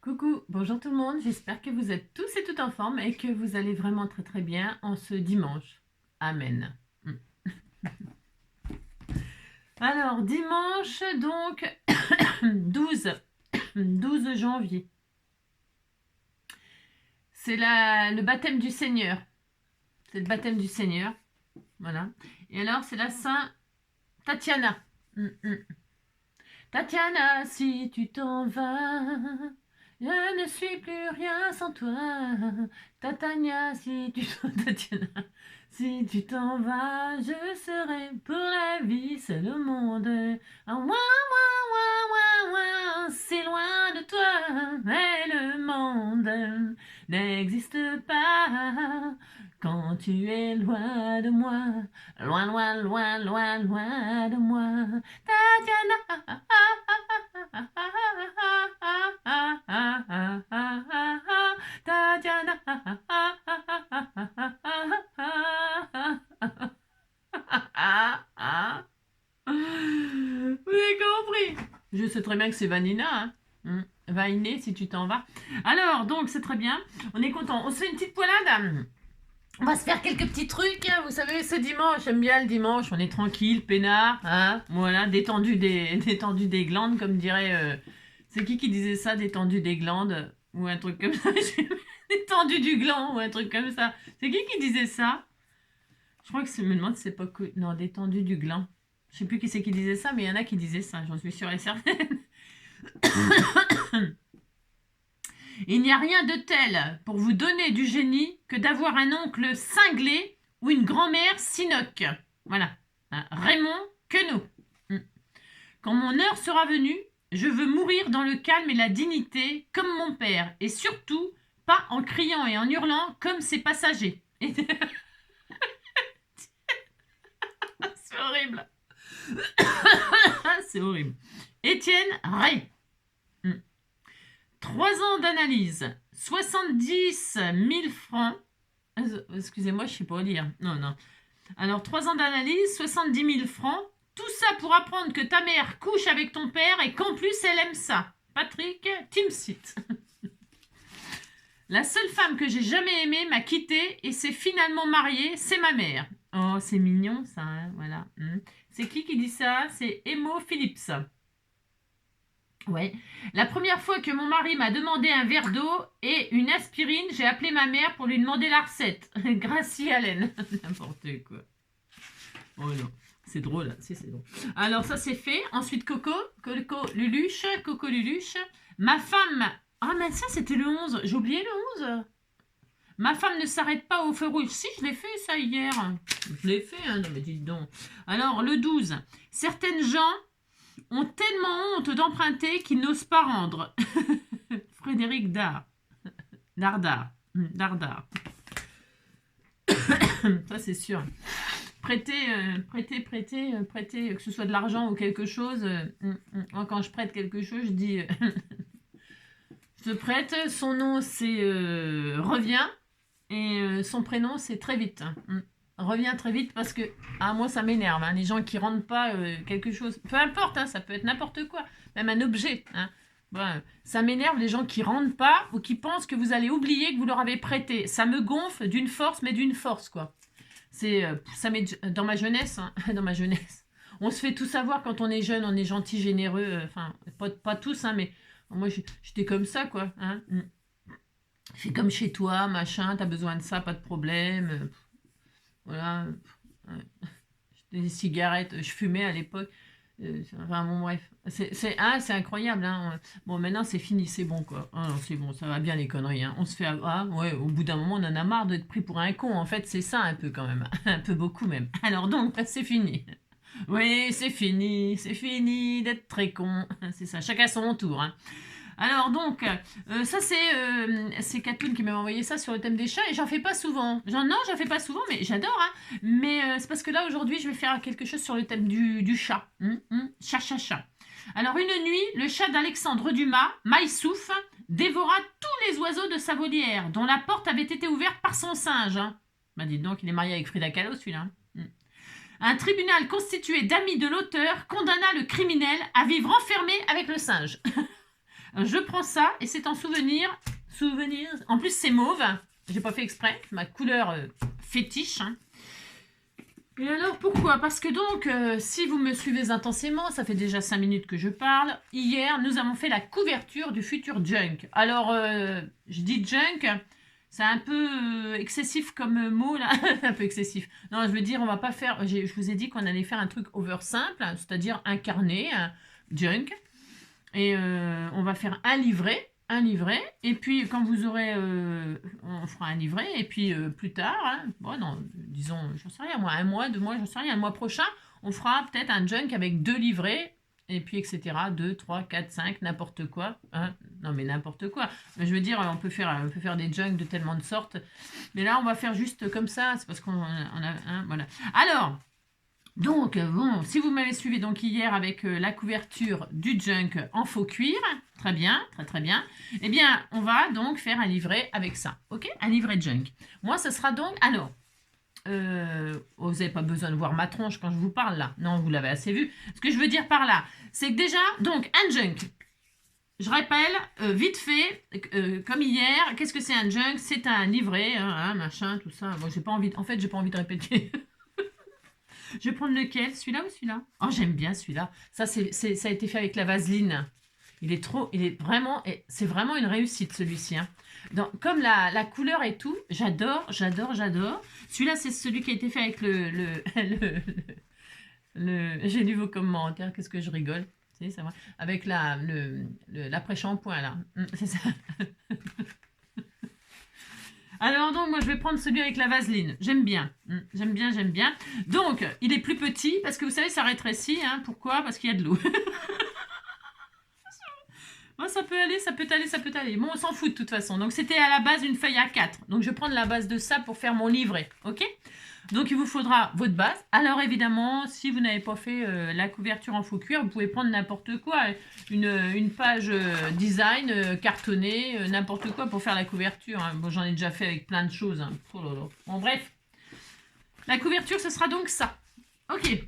Coucou, bonjour tout le monde, j'espère que vous êtes tous et toutes en forme et que vous allez vraiment très très bien en ce dimanche. Amen. Alors, dimanche donc 12 janvier. C'est le baptême du Seigneur. C'est le baptême du Seigneur. Voilà. Et alors, c'est la Saint Tatiana. Tatiana, si tu t'en vas, je ne suis plus rien sans toi. Tatiana, Tatiana, si tu t'en vas, je serai pour la vie, c'est le monde. Ah, ouin, ouin, ouin, ouin, ouin, c'est loin de toi, mais le monde n'existe pas quand tu es loin de moi. Loin, loin, loin, loin, loin de moi. Tatiana. Tatiana. Vous avez compris? Je sais très bien que c'est Vanina. Hein. Vainé si tu t'en vas. Alors, donc, c'est très bien. On est content. On se fait une petite poilade. On va se faire quelques petits trucs, hein. Vous savez, ce dimanche, j'aime bien le dimanche, on est tranquille, peinard, hein, voilà, détendu des glandes, comme dirait, c'est qui disait ça, détendu des glandes, ou un truc comme ça, détendu du gland, ou un truc comme ça, c'est qui disait ça? Je crois que je me demande si c'est pas, non, détendu du gland, je sais plus qui c'est qui disait ça, mais il y en a qui disaient ça, j'en suis sûre et certaine. Il n'y a rien de tel pour vous donner du génie que d'avoir un oncle cinglé ou une grand-mère sinoc. Voilà. Raymond Queneau. Quand mon heure sera venue, je veux mourir dans le calme et la dignité comme mon père. Et surtout, pas en criant et en hurlant comme ses passagers. C'est horrible. C'est horrible. Étienne Ray. 3 ans d'analyse, 70 000 francs. Excusez-moi, je ne sais pas lire. Non. Alors, 3 ans d'analyse, 70 000 francs. Tout ça pour apprendre que ta mère couche avec ton père et qu'en plus, elle aime ça. Patrick Timsit. La seule femme que j'ai jamais aimée m'a quittée et s'est finalement mariée, c'est ma mère. Oh, c'est mignon ça, hein, voilà. C'est qui dit ça? C'est Emo Phillips. Ouais. La première fois que mon mari m'a demandé un verre d'eau et une aspirine, j'ai appelé ma mère pour lui demander la recette. Gracie Allen. N'importe quoi. Oh non, c'est drôle. Si, c'est drôle. Alors ça c'est fait. Ensuite Coco Luluche. Ma femme... Ah mais ça c'était le 11. J'ai oublié le 11. Ma femme ne s'arrête pas au feu rouge. Si, je l'ai fait ça hier. Je l'ai fait, hein. Non mais dites donc. Alors le 12. Certaines gens ont tellement honte d'emprunter qu'ils n'osent pas rendre. Frédéric Dardar. Ça, c'est sûr. Prêter, que ce soit de l'argent ou quelque chose. Moi, quand je prête quelque chose, je dis... je te prête. Son nom, c'est Revient. Et son prénom, c'est Très Vite. Reviens très vite parce que moi ça m'énerve, hein, les gens qui rendent pas quelque chose, peu importe, hein, ça peut être n'importe quoi, même un objet, hein. Bon, ça m'énerve les gens qui rendent pas ou qui pensent que vous allez oublier que vous leur avez prêté. Ça me gonfle d'une force, mais d'une force quoi. C'est ça dans ma jeunesse, hein, dans ma jeunesse. On se fait tout savoir quand on est jeune, on est gentil, généreux, enfin pas tous, hein, mais moi j'étais comme ça quoi. Hein. Fais comme chez toi, machin, t'as besoin de ça, pas de problème. Voilà, des cigarettes, je fumais à l'époque. Enfin bon bref, c'est incroyable. Hein. Bon maintenant c'est fini, c'est bon quoi. Ah, non, c'est bon, ça va bien les conneries. Hein. On se fait ouais, au bout d'un moment on en a marre d'être pris pour un con. En fait c'est ça un peu quand même, un peu beaucoup même. Alors donc c'est fini. Oui c'est fini d'être très con. C'est ça, chacun son tour. Hein. Alors donc, ça c'est Catoun qui m'a envoyé ça sur le thème des chats et j'en fais pas souvent. J'en fais pas souvent, mais j'adore. Hein. Mais c'est parce que là aujourd'hui je vais faire quelque chose sur le thème du chat. Chat. Alors une nuit, le chat d'Alexandre Dumas, Maïsouf, dévora tous les oiseaux de sa volière, dont la porte avait été ouverte par son singe. Hein. Bah dites donc, il est marié avec Frida Kahlo celui-là. Un tribunal constitué d'amis de l'auteur condamna le criminel à vivre enfermé avec le singe. Je prends ça et c'est en souvenir. Souvenir. En plus, c'est mauve. J'ai pas fait exprès. Ma couleur fétiche. Hein. Et alors, pourquoi? Parce que donc, si vous me suivez intensément, ça fait déjà 5 minutes que je parle. Hier, nous avons fait la couverture du futur junk. Alors, je dis junk, c'est un peu excessif comme mot, là. Un peu excessif. Non, je veux dire, on va pas faire... Je vous ai dit qu'on allait faire un truc over simple, c'est-à-dire un carnet, un junk. Et on va faire un livret, et puis quand vous aurez, on fera un livret, et puis plus tard, hein, bon, non, disons, j'en sais rien, moi, 1 mois, 2 mois, j'en sais rien, le mois prochain, on fera peut-être un junk avec 2 livrets, et puis etc., 2, 3, 4, 5, n'importe quoi, hein. Non mais n'importe quoi, mais je veux dire, on peut faire des junks de tellement de sortes, mais là on va faire juste comme ça, c'est parce qu'on a, hein, voilà. Alors, donc, bon, si vous m'avez suivi donc hier avec la couverture du junk en faux cuir, très bien, très bien, eh bien, on va donc faire un livret avec ça, ok? Un livret junk. Moi, ce sera donc, alors, vous n'avez pas besoin de voir ma tronche quand je vous parle là, non, vous l'avez assez vu. Ce que je veux dire par là, c'est que déjà, donc, un junk, je rappelle, vite fait, comme hier, qu'est-ce que c'est un junk? C'est un livret, hein, machin, tout ça. Bon, j'ai pas envie de répéter. Je vais prendre lequel? Celui-là ou celui-là? Oh, j'aime bien celui-là. Ça a été fait avec la vaseline. C'est vraiment une réussite celui-ci. Hein. Comme la couleur et tout, j'adore. Celui-là, c'est celui qui a été fait avec j'ai lu vos commentaires, qu'est-ce que je rigole. C'est ça, avec l'après-shampoing là. C'est ça. Alors donc, moi, je vais prendre celui avec la vaseline. J'aime bien. J'aime bien. Donc, il est plus petit parce que vous savez, ça rétrécit. Hein. Pourquoi? Parce qu'il y a de l'eau. Bon, ça peut aller. Bon, on s'en fout de toute façon. Donc, c'était à la base une feuille A4. Donc, je vais prendre la base de ça pour faire mon livret. OK? Donc, il vous faudra votre base. Alors, évidemment, si vous n'avez pas fait la couverture en faux cuir, vous pouvez prendre n'importe quoi. Une page design cartonnée, n'importe quoi pour faire la couverture. Hein. Bon, j'en ai déjà fait avec plein de choses. Hein. Oh là là. Bon, bref. La couverture, ce sera donc ça. OK.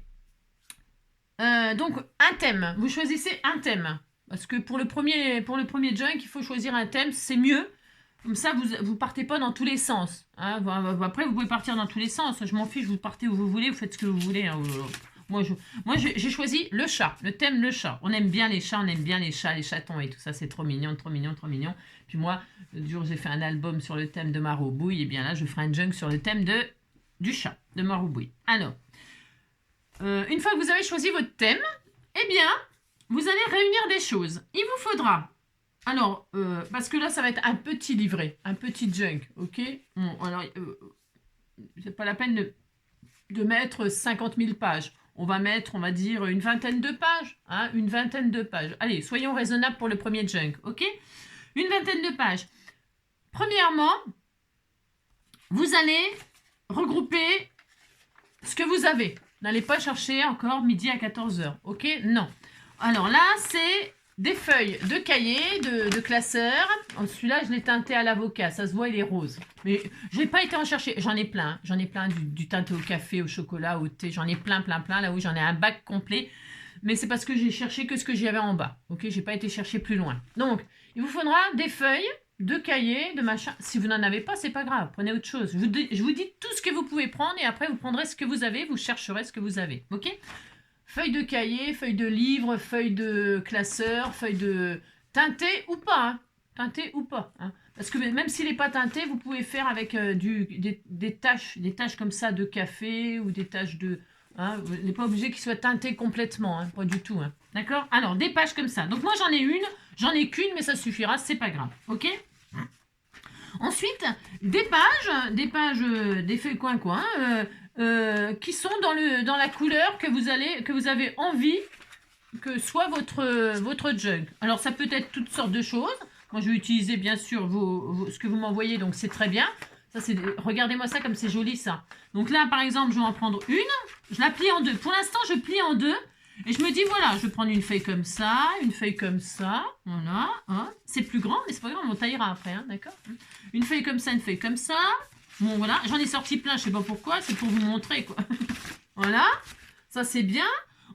Donc, un thème. Vous choisissez un thème. Parce que pour le premier junk, il faut choisir un thème. C'est mieux. Comme ça, vous partez pas dans tous les sens. Hein. Après, vous pouvez partir dans tous les sens. Je m'en fiche, vous partez où vous voulez, vous faites ce que vous voulez. Hein. Moi, j'ai choisi le chat, le thème le chat. On aime bien les chats, les chatons et tout ça. C'est trop mignon. Puis moi, le jour où j'ai fait un album sur le thème de Maroubouille, et bien là, je ferai un junk sur le thème du chat, de Maroubouille. Alors, une fois que vous avez choisi votre thème, eh bien, vous allez réunir des choses. Il vous faudra... Alors, parce que là, ça va être un petit livret, un petit junk, ok? Bon, alors, c'est pas la peine de mettre 50 000 pages. On va mettre, on va dire, une vingtaine de pages. Hein, une vingtaine de pages. Allez, soyons raisonnables pour le premier junk, ok? Une vingtaine de pages. Premièrement, vous allez regrouper ce que vous avez. N'allez pas chercher encore midi à 14 h, ok? Non. Alors là, c'est... des feuilles de cahier, de classeur. Celui-là, je l'ai teinté à l'avocat. Ça se voit, il est rose. Mais je n'ai pas été en chercher. J'en ai plein. J'en ai plein du teinté au café, au chocolat, au thé. J'en ai plein. Là où j'en ai un bac complet. Mais c'est parce que j'ai cherché que ce que j'y avais en bas. Ok, j'ai pas été chercher plus loin. Donc, il vous faudra des feuilles, de cahiers, de machin. Si vous n'en avez pas, c'est pas grave. Prenez autre chose. Je vous dis tout ce que vous pouvez prendre et après, vous prendrez ce que vous avez. Vous chercherez ce que vous avez. Ok ? Feuille de cahier, feuille de livre, feuille de classeur, feuille de teinté ou pas. Hein. Teinté ou pas. Hein. Parce que même s'il n'est pas teinté, vous pouvez faire avec des taches comme ça de café ou des taches de... Hein. Vous n'êtes pas obligé qu'il soit teinté complètement. Hein. Pas du tout. Hein. D'accord? Alors, des pages comme ça. Donc moi, j'en ai une. J'en ai qu'une, mais ça suffira. C'est pas grave. OK? Ensuite, des feuilles coin-coin... qui sont dans la couleur que vous avez envie que soit votre junk. Alors, ça peut être toutes sortes de choses. Moi, je vais utiliser, bien sûr, ce que vous m'envoyez, donc c'est très bien. Regardez-moi ça, comme c'est joli, ça. Donc là, par exemple, je vais en prendre une. Je la plie en deux. Pour l'instant, je plie en deux. Et je me dis, voilà, je vais prendre une feuille comme ça, une feuille comme ça. Voilà. Hein. C'est plus grand, mais c'est pas grave, on taillera après. Hein, d'accord? Une feuille comme ça, une feuille comme ça. Bon, voilà, j'en ai sorti plein, je sais pas pourquoi, c'est pour vous montrer, quoi. Voilà, ça c'est bien.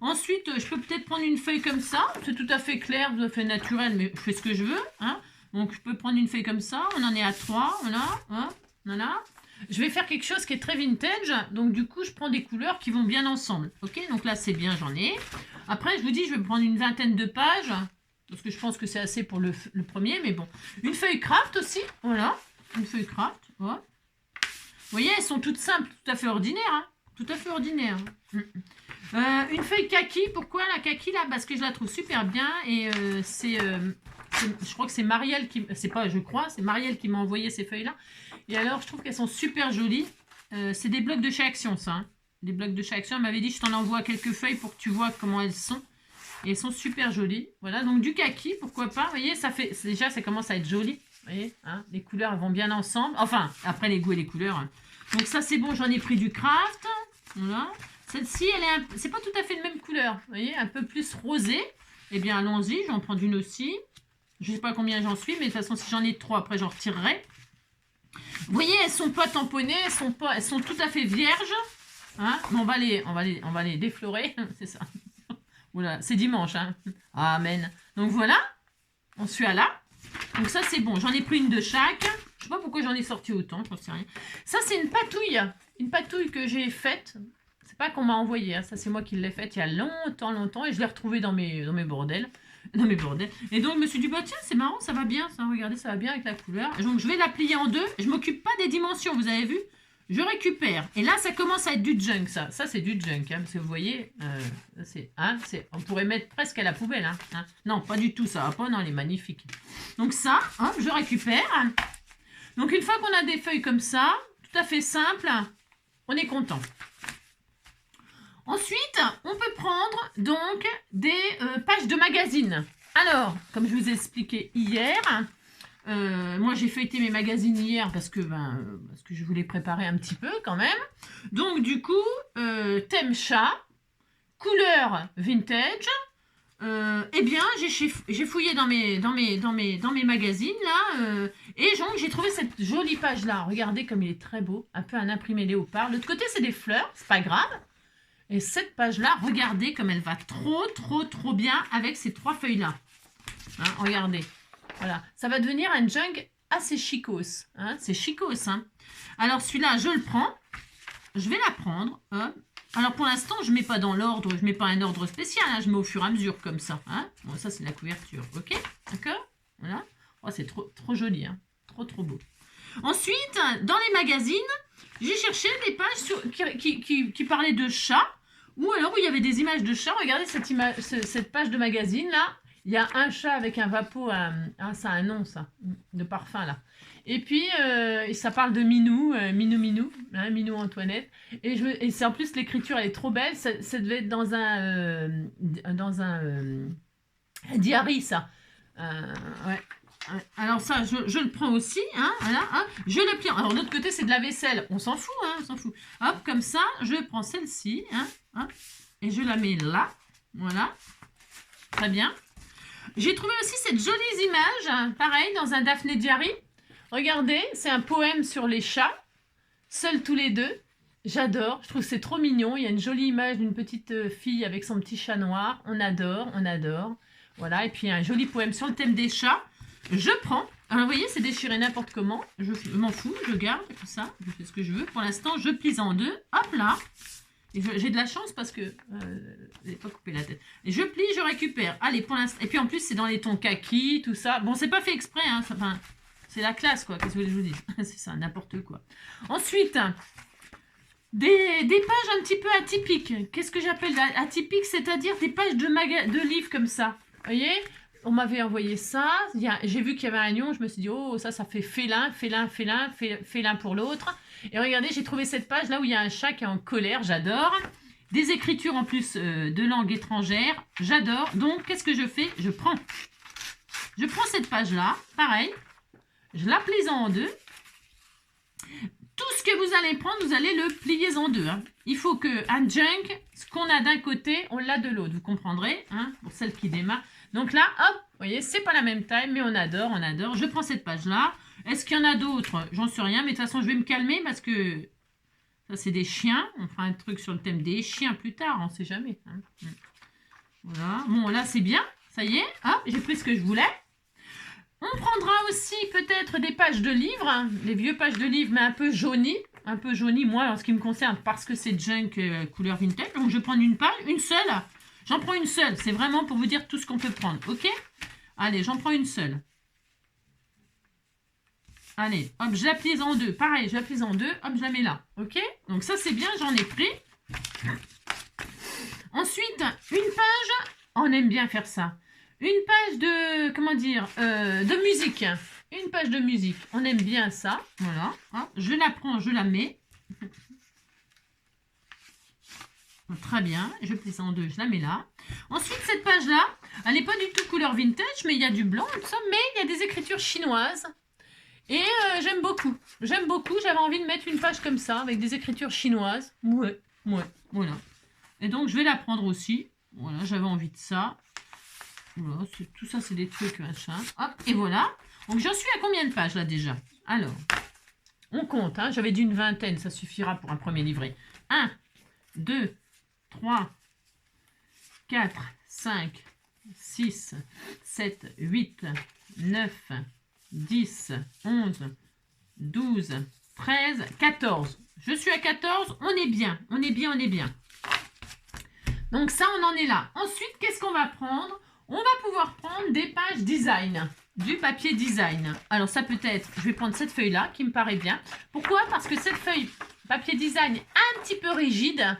Ensuite, je peux peut-être prendre une feuille comme ça. C'est tout à fait clair, tout à fait naturel, mais je fais ce que je veux. Hein. Donc, je peux prendre une feuille comme ça. On en est à 3. Voilà. Hein, voilà. Je vais faire quelque chose qui est très vintage. Donc, du coup, je prends des couleurs qui vont bien ensemble. Ok, donc là, c'est bien, j'en ai. Après, je vous dis, je vais prendre une vingtaine de pages. Parce que je pense que c'est assez pour le premier. Mais bon. Une feuille craft aussi. Voilà. Une feuille craft. Voilà. Vous voyez, elles sont toutes simples, tout à fait ordinaires. Hein. Tout à fait ordinaires. Une feuille kaki, pourquoi la kaki là? Parce que je la trouve super bien et je crois que c'est Marielle qui, c'est Marielle qui m'a envoyé ces feuilles là. Et alors je trouve qu'elles sont super jolies. C'est des blocs de chez Action ça. Hein. Des blocs de chez Action, elle m'avait dit je t'en envoie quelques feuilles pour que tu vois comment elles sont. Et elles sont super jolies. Voilà, donc du kaki, pourquoi pas. Vous voyez, déjà ça commence à être joli. Vous voyez, hein, les couleurs vont bien ensemble. Enfin, après les goûts et les couleurs. Hein. Donc ça c'est bon, j'en ai pris du craft. Voilà. Celle-ci, c'est pas tout à fait de même couleur. Vous voyez, un peu plus rosé. Eh bien, allons-y, je vais en prendre une aussi. Je sais pas combien j'en suis, mais de toute façon, si j'en ai 3, après, j'en retirerai. Vous voyez, elles sont pas tamponnées, elles sont tout à fait vierges. Hein, on va les déflorer, c'est ça. Voilà, c'est dimanche. Hein. Amen. Donc voilà, on suit à là. Donc ça, c'est bon. J'en ai pris une de chaque. Je sais pas pourquoi j'en ai sorti autant, j'en sais rien. Ça, c'est une patouille. Une patouille que j'ai faite. C'est pas qu'on m'a envoyé, hein. Ça c'est moi qui l'ai faite il y a longtemps et je l'ai retrouvée dans mes bordels. Et donc je me suis dit, bah tiens, c'est marrant, ça va bien, ça, regardez, ça va bien avec la couleur. Et donc je vais la plier en deux, je m'occupe pas des dimensions, vous avez vu. Je récupère. Et là, ça commence à être du junk, ça. Ça, c'est du junk, hein, parce que vous voyez, on pourrait mettre presque à la poubelle. Hein. Non, pas du tout, ça va pas, non, elle est magnifique. Donc ça, hop, je récupère. Donc une fois qu'on a des feuilles comme ça, tout à fait simple, on est content. Ensuite, on peut prendre donc des pages de magazines. Alors, comme je vous ai expliqué hier, moi j'ai feuilleté mes magazines hier parce que je voulais préparer un petit peu quand même. Donc du coup, thème chat, couleur vintage. Eh bien, j'ai fouillé dans mes magazines là, et donc j'ai trouvé cette jolie page là. Regardez comme il est très beau, un peu un imprimé léopard. L'autre côté c'est des fleurs, c'est pas grave. Et cette page-là, regardez comme elle va trop bien avec ces 3 feuilles-là. Hein, regardez. Voilà. Ça va devenir un junk assez chicos. Hein, c'est chicos. Hein. Alors, celui-là, je le prends. Je vais la prendre. Hein. Alors, pour l'instant, je ne mets pas dans l'ordre. Je ne mets pas un ordre spécial. Hein, je mets au fur et à mesure comme ça. Hein. Bon, ça, c'est la couverture. OK? D'accord? Voilà. Oh, c'est trop joli. Hein. Trop beau. Ensuite, dans les magazines, j'ai cherché des pages qui parlaient de chats. Ou alors où il y avait des images de chats. Regardez cette page de magazine là. Il y a un chat avec un vapeau, ça a un nom ça, de parfum là. Et puis ça parle de Minou, Minou Antoinette. Et c'est en plus l'écriture elle est trop belle. Ça devait être dans un diary ça. Ouais. Alors ça, je le prends aussi, hein, voilà, hein, je le plie. Alors de l'autre côté, c'est de la vaisselle, on s'en fout, hein, on s'en fout. Hop, comme ça, je prends celle-ci, hein, et je la mets là, voilà, très bien. J'ai trouvé aussi cette jolie image, hein, pareil, dans un Daphné Diary. Regardez, c'est un poème sur les chats, seuls tous les deux. J'adore, je trouve que c'est trop mignon. Il y a une jolie image d'une petite fille avec son petit chat noir, on adore. Voilà, et puis un joli poème sur le thème des chats. Je prends, alors vous voyez, c'est déchiré n'importe comment, je m'en fous, je garde tout ça, je fais ce que je veux. Pour l'instant, je plie en deux, hop là, et j'ai de la chance parce que je n'ai pas coupé la tête. Et je plie, je récupère, allez, pour l'instant, et puis en plus, c'est dans les tons kaki, tout ça. Bon, c'est pas fait exprès, hein, enfin, c'est la classe, quoi, qu'est-ce que je vous dis. C'est ça, n'importe quoi. Ensuite, des pages un petit peu atypiques. Qu'est-ce que j'appelle atypiques? C'est-à-dire des pages de livres comme ça, vous voyez. On m'avait envoyé ça, j'ai vu qu'il y avait un lion, je me suis dit, oh, ça fait félin pour l'autre. Et regardez, j'ai trouvé cette page là où il y a un chat qui est en colère, j'adore. Des écritures en plus de langue étrangère, j'adore. Donc, qu'est-ce que je fais? Je prends cette page là, pareil, je la plie en deux. Tout ce que vous allez prendre, vous allez le plier en deux. Hein. Il faut qu'un junk, ce qu'on a d'un côté, on l'a de l'autre. Vous comprendrez, hein, pour celle qui démarre. Donc là, hop, vous voyez, c'est pas la même taille, mais on adore. Je prends cette page-là. Est-ce qu'il y en a d'autres? J'en sais rien, mais de toute façon, je vais me calmer parce que ça, c'est des chiens. On fera un truc sur le thème des chiens plus tard, on ne sait jamais. Hein. Voilà. Bon, là, c'est bien. Ça y est. Hop, j'ai pris ce que je voulais. On prendra aussi peut-être des pages de livres, hein, les vieux pages de livres, mais un peu jaunies. Un peu jaunies, moi, en ce qui me concerne, parce que c'est junk couleur vintage. Donc, je vais prendre une page, une seule. J'en prends une seule. C'est vraiment pour vous dire tout ce qu'on peut prendre. OK? Allez, j'en prends une seule. Allez, hop, je la plie en deux. Pareil, je la plie en deux. Hop, je la mets là. OK? Donc, ça, c'est bien. J'en ai pris. Ensuite, une page. On aime bien faire ça. Une page de, comment dire, de musique. Une page de musique. On aime bien ça. Voilà. Hop, je la prends, je la mets. Très bien. Je plie ça en deux, je la mets là. Ensuite, cette page-là, elle n'est pas du tout couleur vintage, mais il y a du blanc et tout ça. Mais il y a des écritures chinoises. Et j'aime beaucoup. J'aime beaucoup. J'avais envie de mettre une page comme ça, avec des écritures chinoises. Ouais, voilà. Et donc, je vais la prendre aussi. Voilà, j'avais envie de ça. Voilà, tout ça, c'est des trucs, machin. Hop, et voilà. Donc, j'en suis à combien de pages, là, déjà? Alors, on compte, hein. J'avais dit une vingtaine, ça suffira pour un premier livret. 1, 2, 3, 4, 5, 6, 7, 8, 9, 10, 11, 12, 13, 14. Je suis à 14, on est bien, on est bien, on est bien. Donc ça, on en est là. Ensuite, qu'est-ce qu'on va prendre? On va pouvoir prendre des pages design, du papier design. Alors ça peut être, je vais prendre cette feuille-là qui me paraît bien. Pourquoi? Parce que cette feuille papier design un petit peu rigide,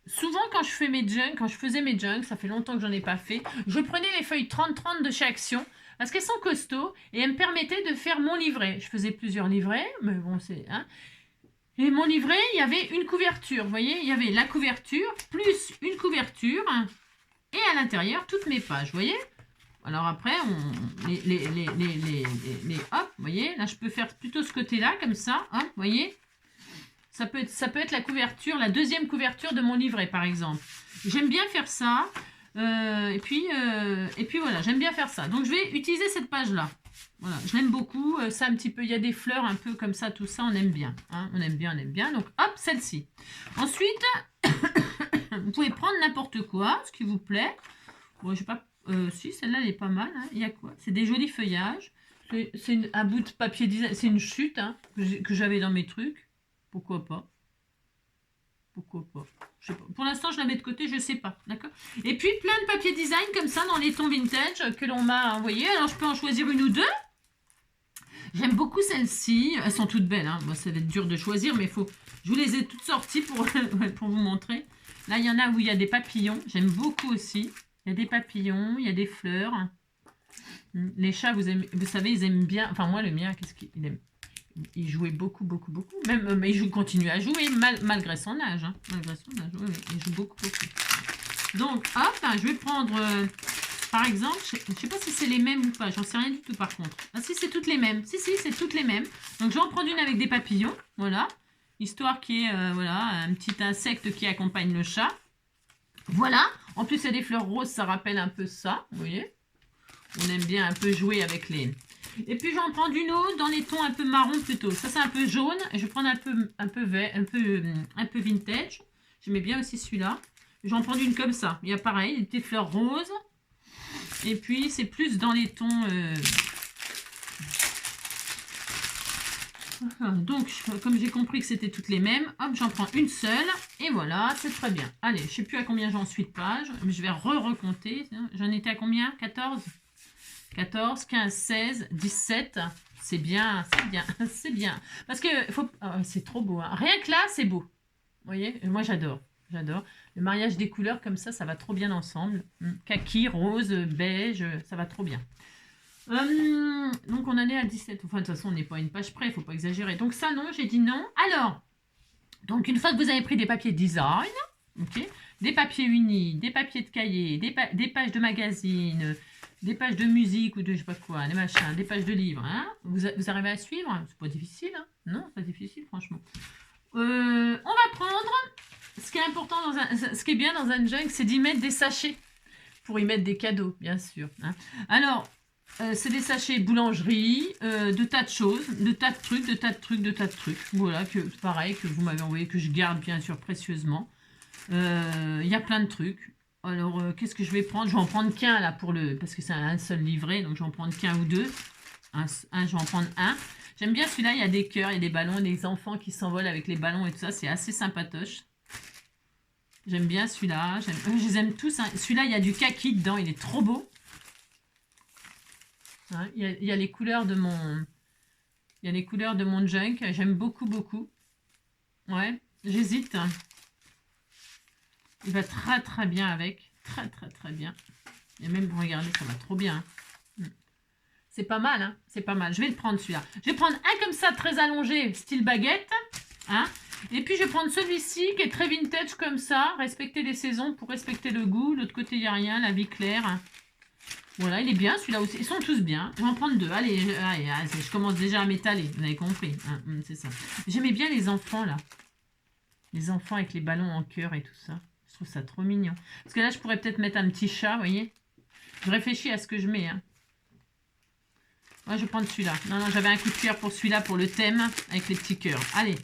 souvent quand je fais mes junks, quand je faisais mes junks, ça fait longtemps que j'en ai pas fait, je prenais les feuilles 30-30 de chez Action parce qu'elles sont costauds et elles me permettaient de faire mon livret. Je faisais plusieurs livrets, mais bon, c'est... Hein. Et mon livret, il y avait une couverture, vous voyez, il y avait la couverture plus une couverture et à l'intérieur toutes mes pages, vous voyez. Alors après, hop, vous voyez, là je peux faire plutôt ce côté-là comme ça, hop, vous voyez. Ça peut être la couverture, la deuxième couverture de mon livret par exemple. J'aime bien faire ça. Et puis voilà, j'aime bien faire ça. Donc je vais utiliser cette page-là. Voilà, je l'aime beaucoup. Ça un petit peu, il y a des fleurs un peu comme ça, tout ça, on aime bien. Hein, on aime bien, on aime bien. Donc hop, celle-ci. Ensuite, vous pouvez prendre n'importe quoi, ce qui vous plaît. Bon, je sais pas. Si, celle-là, elle est pas mal. Hein. Il y a quoi? C'est des jolis feuillages. C'est un bout de papier design. C'est une chute hein, que j'avais dans mes trucs. Pourquoi pas? Pourquoi pas? Je sais pas. Pour l'instant, je la mets de côté, je sais pas. D'accord? Et puis, plein de papier design comme ça dans les tons vintage que l'on m'a envoyé. Alors, je peux en choisir une ou deux. J'aime beaucoup celles-ci. Elles sont toutes belles. Hein. Bon, ça va être dur de choisir, mais faut... je vous les ai toutes sorties pour, pour vous montrer. Là, il y en a où il y a des papillons. J'aime beaucoup aussi. Il y a des papillons, il y a des fleurs. Les chats, vous savez, ils aiment bien... Enfin, moi, le mien, qu'est-ce qu'il aime? Il jouait beaucoup. Même, mais il continue à jouer malgré son âge. Hein. Malgré son âge, oui, il joue beaucoup. Donc, hop, hein, je vais prendre, par exemple, je ne sais pas si c'est les mêmes ou pas. J'en sais rien du tout, par contre. Ah, si, c'est toutes les mêmes. Si, c'est toutes les mêmes. Donc, je vais en prendre une avec des papillons. Voilà. Histoire qu'il y ait, voilà, un petit insecte qui accompagne le chat. Voilà. En plus, il y a des fleurs roses. Ça rappelle un peu ça. Vous voyez? On aime bien un peu jouer avec les... Et puis j'en prends une autre dans les tons un peu marron plutôt. Ça c'est un peu jaune. Je vais prendre un peu vert, un peu vintage. J'aimais bien aussi celui-là. J'en prends une comme ça. Il y a pareil, des petites fleurs roses. Et puis c'est plus dans les tons. Donc comme j'ai compris que c'était toutes les mêmes, hop, j'en prends une seule. Et voilà, c'est très bien. Allez, je sais plus à combien j'en suis de pages, mais je vais recompter. J'en étais à combien? 14 14, 15, 16, 17. C'est bien, c'est bien. Parce que c'est trop beau. Hein. Rien que là, c'est beau. Vous voyez? Moi, j'adore. J'adore. Le mariage des couleurs comme ça va trop bien ensemble. Kaki, rose, beige, ça va trop bien. Donc, on en est à 17. Enfin, de toute façon, on n'est pas à une page près. Il ne faut pas exagérer. Donc, ça, non, j'ai dit non. Alors, donc, une fois que vous avez pris des papiers design, okay, des papiers unis, des papiers de cahier, des pages de magazine... Des pages de musique ou de je sais pas quoi, des machins, des pages de livres. Hein, vous arrivez à suivre? C'est pas difficile. Hein, non, c'est pas difficile, franchement. On va prendre ce qui est important, ce qui est bien dans un junk, c'est d'y mettre des sachets. Pour y mettre des cadeaux, bien sûr. Hein. Alors, c'est des sachets boulangerie, de tas de choses, de tas de trucs. Voilà, pareil, que vous m'avez envoyé, que je garde bien sûr précieusement. Il y a plein de trucs. Alors, qu'est-ce que je vais prendre? Je vais en prendre qu'un là pour le... Parce que c'est un seul livret, donc je vais en prendre qu'un ou deux. Je vais en prendre un. J'aime bien celui-là, il y a des cœurs, il y a des ballons, des enfants qui s'envolent avec les ballons et tout ça. C'est assez sympatoche. J'aime bien celui-là. Je les aime tous. Hein. Celui-là, il y a du kaki dedans, il est trop beau. Hein, il y a les couleurs de mon... Il y a les couleurs de mon junk. J'aime beaucoup, beaucoup. Ouais, j'hésite. Il va très, très bien avec. Très, très, très bien. Et même, regardez, ça va trop bien. C'est pas mal, hein. C'est pas mal. Je vais le prendre, celui-là. Je vais prendre un comme ça, très allongé, style baguette. Hein. Et puis, je vais prendre celui-ci, qui est très vintage, comme ça. Respecter les saisons pour respecter le goût. L'autre côté, il n'y a rien. La vie claire. Voilà, il est bien, celui-là aussi. Ils sont tous bien. Je vais en prendre deux. Allez, je commence déjà à m'étaler. Vous avez compris. Hein, c'est ça. J'aimais bien les enfants, là. Les enfants avec les ballons en cœur et tout ça. Je trouve ça trop mignon. Parce que là, je pourrais peut-être mettre un petit chat, vous voyez. Je réfléchis à ce que je mets, hein. Ouais, je vais prendre celui-là. Non, j'avais un coup de cœur pour celui-là, pour le thème, avec les petits cœurs. Allez.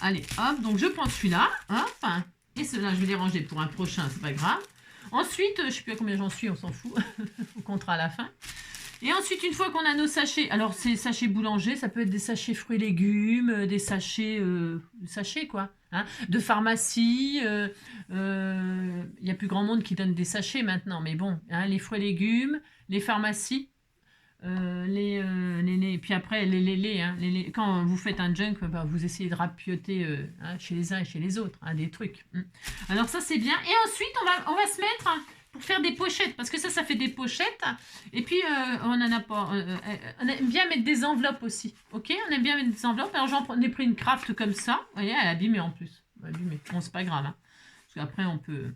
Allez, hop. Donc, je prends celui-là. Hop. Et ceux-là, je vais les ranger pour un prochain, c'est pas grave. Ensuite, je ne sais plus à combien j'en suis, on s'en fout. On comptera à la fin. Et ensuite, une fois qu'on a nos sachets, alors ces sachets boulanger, ça peut être des sachets fruits et légumes, des sachets, quoi, hein, de pharmacie. Il y a plus grand monde qui donne des sachets maintenant, mais bon, hein, les fruits et légumes, les pharmacies, puis après hein, quand vous faites un junk, bah, vous essayez de rapioter hein, chez les uns et chez les autres, hein, des trucs. Alors ça c'est bien. Et ensuite on va se mettre pour faire des pochettes, parce que ça fait des pochettes. Et puis on en a pas. On aime bien mettre des enveloppes aussi. Ok, on aime bien mettre des enveloppes. Alors j'en ai pris une craft comme ça. Vous voyez, elle est abîmée en plus. Abîmée. Bon, c'est pas grave. Hein. Parce qu'après on peut.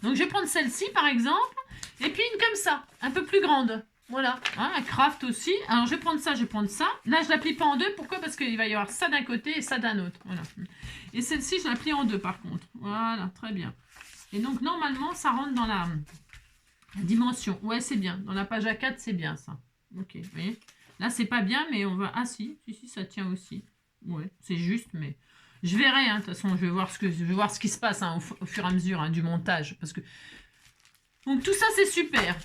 Donc je vais prendre celle-ci par exemple. Et puis une comme ça, un peu plus grande. Voilà, hein, un craft aussi. Alors, je vais prendre ça, je vais prendre ça. Là, je la plie pas en deux. Pourquoi? Parce qu'il va y avoir ça d'un côté et ça d'un autre. Voilà. Et celle-ci, je la plie en deux, par contre. Voilà, très bien. Et donc, normalement, ça rentre dans la dimension. Ouais, c'est bien. Dans la page A4, c'est bien, ça. Ok, vous voyez. Là, c'est pas bien, mais on va... Ah, si, ça tient aussi. Ouais, c'est juste, mais... Je verrai, hein. De toute façon, je vais voir ce qui se passe hein, au fur et à mesure hein, du montage. Parce que... Donc, tout ça, c'est super.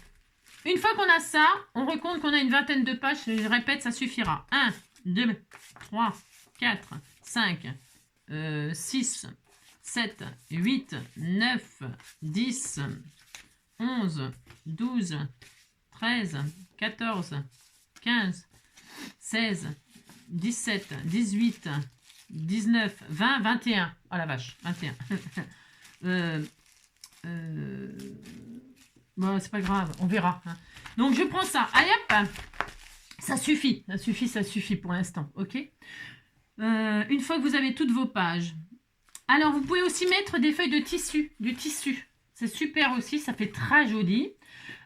Une fois qu'on a ça, on recompte qu'on a une vingtaine de pages. Je répète, ça suffira. 1, 2, 3, 4, 5, 6, 7, 8, 9, 10, 11, 12, 13, 14, 15, 16, 17, 18, 19, 20, 21. Oh la vache, 21. Bon, c'est pas grave, on verra. Hein. Donc, je prends ça. Allez, hop. Ça suffit pour l'instant, ok. Une fois que vous avez toutes vos pages. Alors, vous pouvez aussi mettre des feuilles de tissu, du tissu. C'est super aussi, ça fait très joli.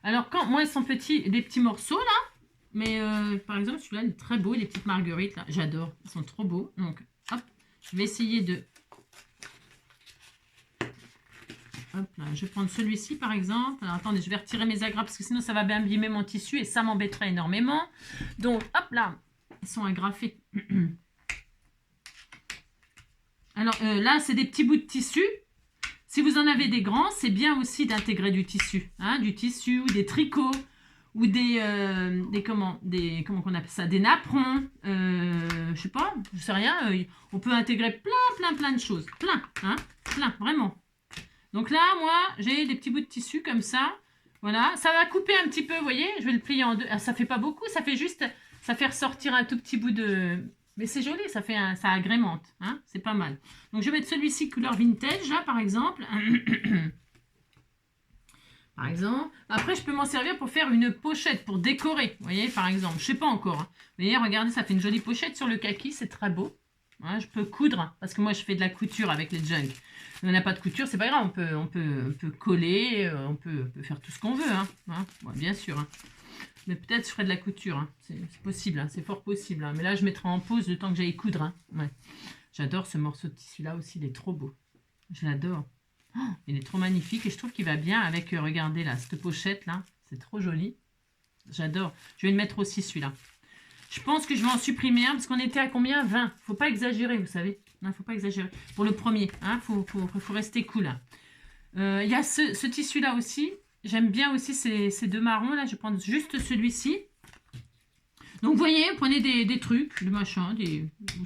Alors, moi, elles sont petits, des petits morceaux, là. Mais, par exemple, celui-là, il est très beau, les petites marguerites, là. J'adore, ils sont trop beaux. Donc, hop, je vais essayer de... Hop là, je vais prendre celui-ci par exemple. Alors, attendez, je vais retirer mes agrafes parce que sinon ça va bien abîmer mon tissu et ça m'embêterait énormément. Donc, hop là, ils sont agrafés. Alors là, c'est des petits bouts de tissu. Si vous en avez des grands, c'est bien aussi d'intégrer du tissu. Hein, du tissu ou des tricots ou des comment qu'on appelle ça, des napperons. Je sais pas, je sais rien. On peut intégrer plein de choses. Plein, vraiment. Donc là, moi, j'ai des petits bouts de tissu comme ça. Voilà, ça va couper un petit peu, vous voyez. Je vais le plier en deux. Alors, ça fait pas beaucoup, ça fait juste... Ça fait ressortir un tout petit bout de... Mais c'est joli, ça agrémente. Hein, c'est pas mal. Donc, je vais mettre celui-ci couleur vintage, là, par exemple. Par exemple. Après, je peux m'en servir pour faire une pochette, pour décorer. Vous voyez, par exemple. Je sais pas encore. Hein. Vous voyez, regardez, ça fait une jolie pochette sur le kaki. C'est très beau. Ouais, je peux coudre, parce que moi, je fais de la couture avec les junk. On n'a pas de couture, c'est pas grave, on peut coller, on peut faire tout ce qu'on veut, hein. Ouais, bien sûr. Hein. Mais peut-être je ferai de la couture, hein. C'est possible, hein. C'est fort possible. Hein. Mais là, je mettrai en pause le temps que j'aille coudre. Hein. Ouais. J'adore ce morceau de tissu-là aussi, il est trop beau. Je l'adore. Oh, il est trop magnifique et je trouve qu'il va bien avec, regardez là, cette pochette-là. C'est trop joli. J'adore. Je vais le mettre aussi celui-là. Je pense que je vais en supprimer un parce qu'on était à combien? 20. Faut pas exagérer, vous savez. Non, faut pas exagérer. Pour le premier, hein, faut rester cool. Hein. Il y a ce tissu-là aussi. J'aime bien aussi ces deux marrons là. Je vais prendre juste celui-ci. Donc, vous voyez, prenez des trucs, des machins,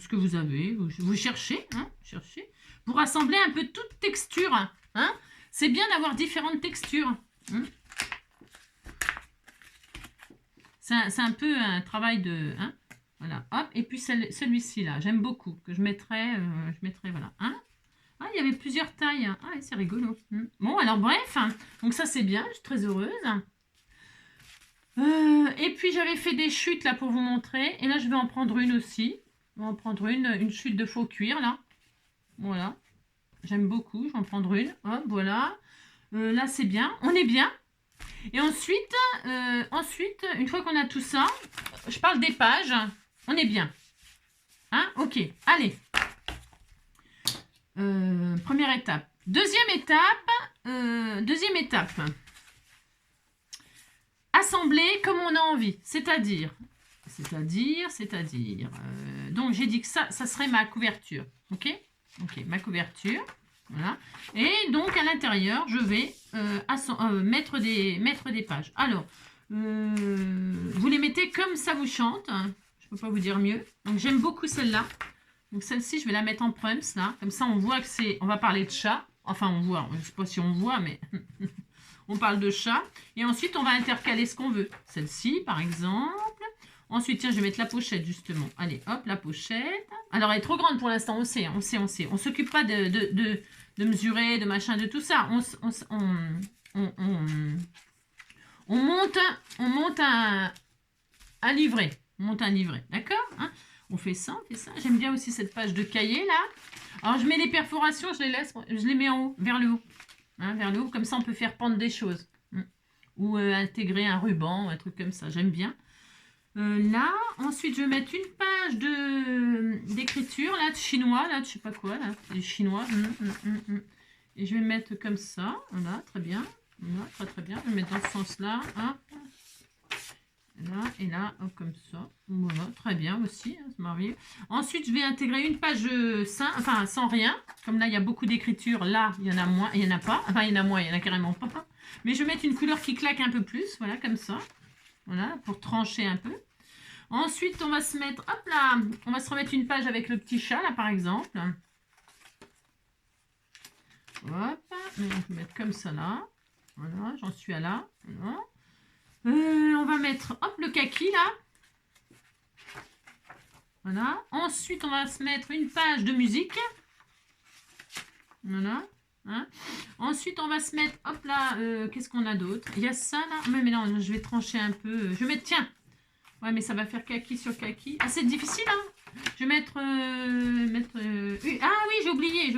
ce que vous avez. Vous cherchez, hein, cherchez. Vous rassemblez un peu toute texture. Hein. C'est bien d'avoir différentes textures. Hein. C'est un peu un travail de... Hein, voilà, hop. Et puis celui-ci là, j'aime beaucoup. Que je mettrai, voilà. Hein. Ah, il y avait plusieurs tailles. Ah, c'est rigolo. Bon, alors bref. Donc ça, c'est bien. Je suis très heureuse. Et puis j'avais fait des chutes là pour vous montrer. Et là je vais en prendre une aussi. Je vais en prendre une chute de faux cuir là. Voilà. J'aime beaucoup. Je vais en prendre une. Hop, voilà. Là c'est bien. On est bien. Et ensuite, une fois qu'on a tout ça, je parle des pages. On est bien. Hein? Ok. Allez. Première étape. Deuxième étape. Assembler comme on a envie, c'est-à-dire, donc j'ai dit que ça serait ma couverture, ok, ma couverture, voilà, et donc à l'intérieur, je vais mettre des pages. Alors, vous les mettez comme ça vous chante, hein, je peux pas vous dire mieux, donc j'aime beaucoup celle-là, donc celle-ci, je vais la mettre en prums, là, comme ça on voit que on va parler de chat, enfin on voit, je sais pas si on voit, mais... On parle de chat. Et ensuite, on va intercaler ce qu'on veut. Celle-ci, par exemple. Ensuite, tiens, je vais mettre la pochette, justement. Allez, hop, la pochette. Alors, elle est trop grande pour l'instant, on sait. On s'occupe pas de mesurer, de machin, de tout ça. On monte un livret. On monte un livret, d'accord, hein? On fait ça. J'aime bien aussi cette page de cahier, là. Alors, je mets les perforations, je les mets en haut, vers le haut. Hein, vers le haut, comme ça on peut faire pendre des choses. Ou intégrer un ruban, un truc comme ça, j'aime bien. Là, ensuite je vais mettre une page d'écriture, là, de chinois, là, de je sais pas quoi, là, du chinois. Et je vais mettre comme ça, voilà, très bien. Voilà, très bien, je vais mettre dans ce sens-là. Hein. Là et là, hop, comme ça. Voilà, très bien aussi, hein, c'est merveilleux. Ensuite, je vais intégrer une page sans rien. Comme là, il y a beaucoup d'écriture. Là, il y en a moins, il n'y en a pas. Enfin, il y en a moins, il n'y en a carrément pas. Mais je vais mettre une couleur qui claque un peu plus. Voilà, comme ça. Voilà, pour trancher un peu. Ensuite, on va se mettre, hop là, on va se remettre une page avec le petit chat, là, par exemple. Hop, je vais mettre comme ça, là. Voilà, j'en suis à là. Voilà. On va mettre, hop, le kaki, là. Voilà. Ensuite, on va se mettre une page de musique. Voilà. Hein. Ensuite, on va se mettre, hop là, qu'est-ce qu'on a d'autre? Il y a ça, là. Mais non, je vais trancher un peu. Je vais mettre, tiens. Ouais, mais ça va faire kaki sur kaki. Ah, c'est difficile, hein. Je vais mettre... ah oui, j'ai oublié.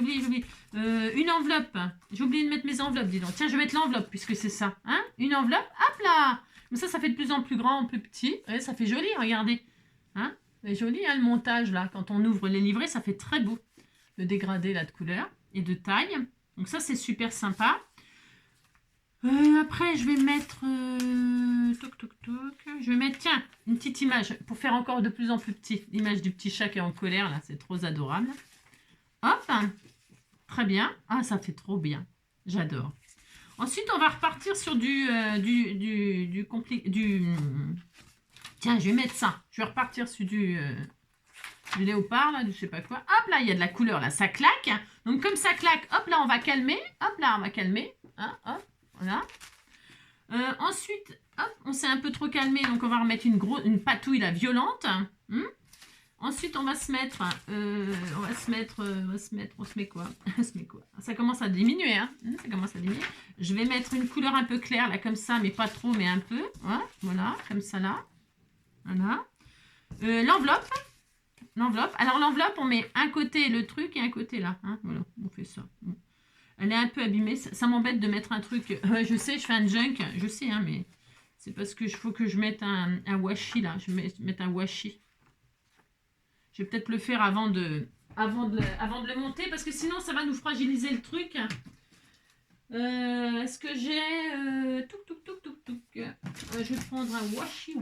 Une enveloppe. J'ai oublié de mettre mes enveloppes, dis donc. Tiens, je vais mettre l'enveloppe, puisque c'est ça. Hein, une enveloppe, hop là. Comme ça fait de plus en plus grand, plus petit. Et ça fait joli, regardez. Hein, c'est joli, hein, le montage, là. Quand on ouvre les livrets, ça fait très beau. Le dégradé, là, de couleur et de taille. Donc ça, c'est super sympa. Après, je vais mettre... Je vais mettre, tiens, une petite image pour faire encore de plus en plus petit. L'image du petit chat qui est en colère, là. C'est trop adorable. Hop. Très bien. Ah, ça fait trop bien. J'adore. Ensuite, on va repartir sur tiens, je vais mettre ça. Je vais repartir sur du léopard, là, du je sais pas quoi. Hop, là, il y a de la couleur, là, ça claque. Donc, comme ça claque, hop, là, on va calmer. Hop, là, on va calmer. Hein, hop, voilà. Ensuite, hop, on s'est un peu trop calmé, donc on va remettre une patouille, là, violente. Ensuite, on va se mettre, on se met quoi? Ça commence à diminuer, hein. Ça commence à diminuer. Je vais mettre une couleur un peu claire, là, comme ça, mais pas trop, mais un peu. Ouais, voilà, comme ça, là. Voilà. L'enveloppe. Alors, l'enveloppe, on met un côté le truc et un côté là. Hein. Voilà, on fait ça. Elle est un peu abîmée. Ça m'embête de mettre un truc. Je sais, je fais un junk. Je sais, hein, mais c'est parce que faut que je mette un washi, là. Je vais mettre un washi. Je vais peut-être le faire avant de le monter, parce que sinon ça va nous fragiliser le truc. Est-ce que j'ai... je vais prendre un washi.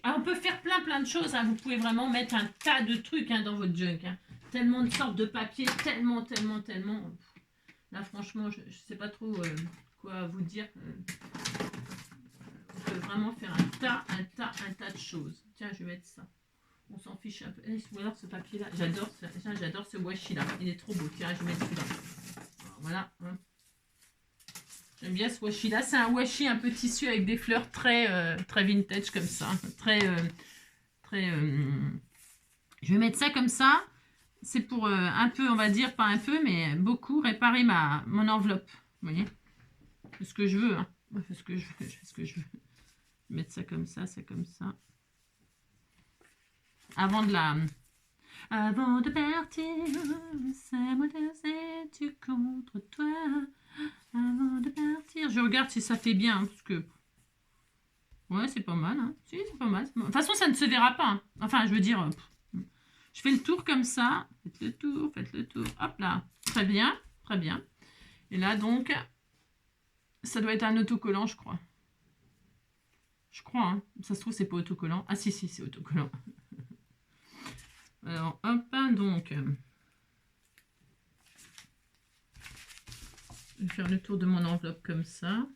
Ah, on peut faire plein de choses. Hein. Vous pouvez vraiment mettre un tas de trucs, hein, dans votre junk. Hein. Tellement de sortes de papier, tellement. Là, franchement, je ne sais pas trop quoi vous dire. On peut vraiment faire un tas de choses. Tiens, je vais mettre ça. On s'en fiche un peu. Ou alors ce papier-là. J'adore ce washi-là. Il est trop beau. Tiens, je vais mettre celui-là. Voilà. Hein. J'aime bien ce washi-là. C'est un washi un peu tissu avec des fleurs très, très vintage comme ça. Je vais mettre ça comme ça. C'est pour un peu, on va dire, pas un peu, mais beaucoup réparer mon enveloppe. Vous voyez? Je fais ce que je veux. Hein. Je fais ce que je veux. Je fais ce que je veux. Je vais mettre ça comme ça, ça comme ça. Avant de partir, c'est moi tu contre toi. Avant de partir. Je regarde si ça fait bien, hein, parce que... Ouais, c'est pas mal. Hein. Si, c'est pas mal. De toute façon, ça ne se verra pas. Hein. Enfin, je veux dire... Je fais le tour comme ça. Faites le tour, faites le tour. Hop là. Très bien, très bien. Et là, donc, ça doit être un autocollant, je crois. Je crois, hein. Ça se trouve, c'est pas autocollant. Ah si, si, c'est autocollant. Alors, hop, donc... Je vais faire le tour de mon enveloppe comme ça.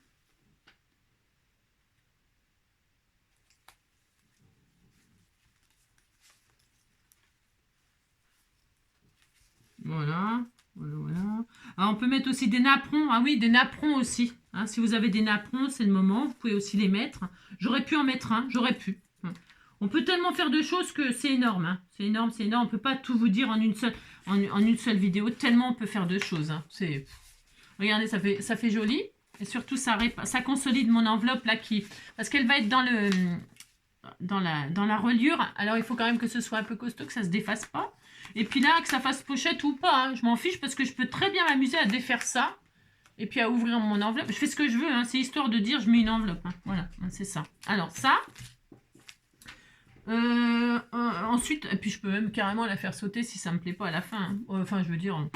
Voilà, voilà, voilà. Alors, on peut mettre aussi des napperons. Ah oui, des napperons aussi. Hein, si vous avez des napperons, c'est le moment. Vous pouvez aussi les mettre. J'aurais pu en mettre un. J'aurais pu. On peut tellement faire de choses que c'est énorme. Hein. C'est énorme, c'est énorme. On ne peut pas tout vous dire en une seule vidéo. Tellement on peut faire de choses. Hein. Regardez, ça fait joli. Et surtout, ça consolide mon enveloppe là parce qu'elle va être dans la reliure. Alors, il faut quand même que ce soit un peu costaud, que ça ne se défasse pas. Et puis là, que ça fasse pochette ou pas. Hein. Je m'en fiche parce que je peux très bien m'amuser à défaire ça. Et puis à ouvrir mon enveloppe. Je fais ce que je veux. Hein. C'est histoire de dire je mets une enveloppe. Hein. Voilà, c'est ça. Alors ça. Ensuite, et puis je peux même carrément la faire sauter si ça me plaît pas à la fin. Hein. Enfin, je veux dire...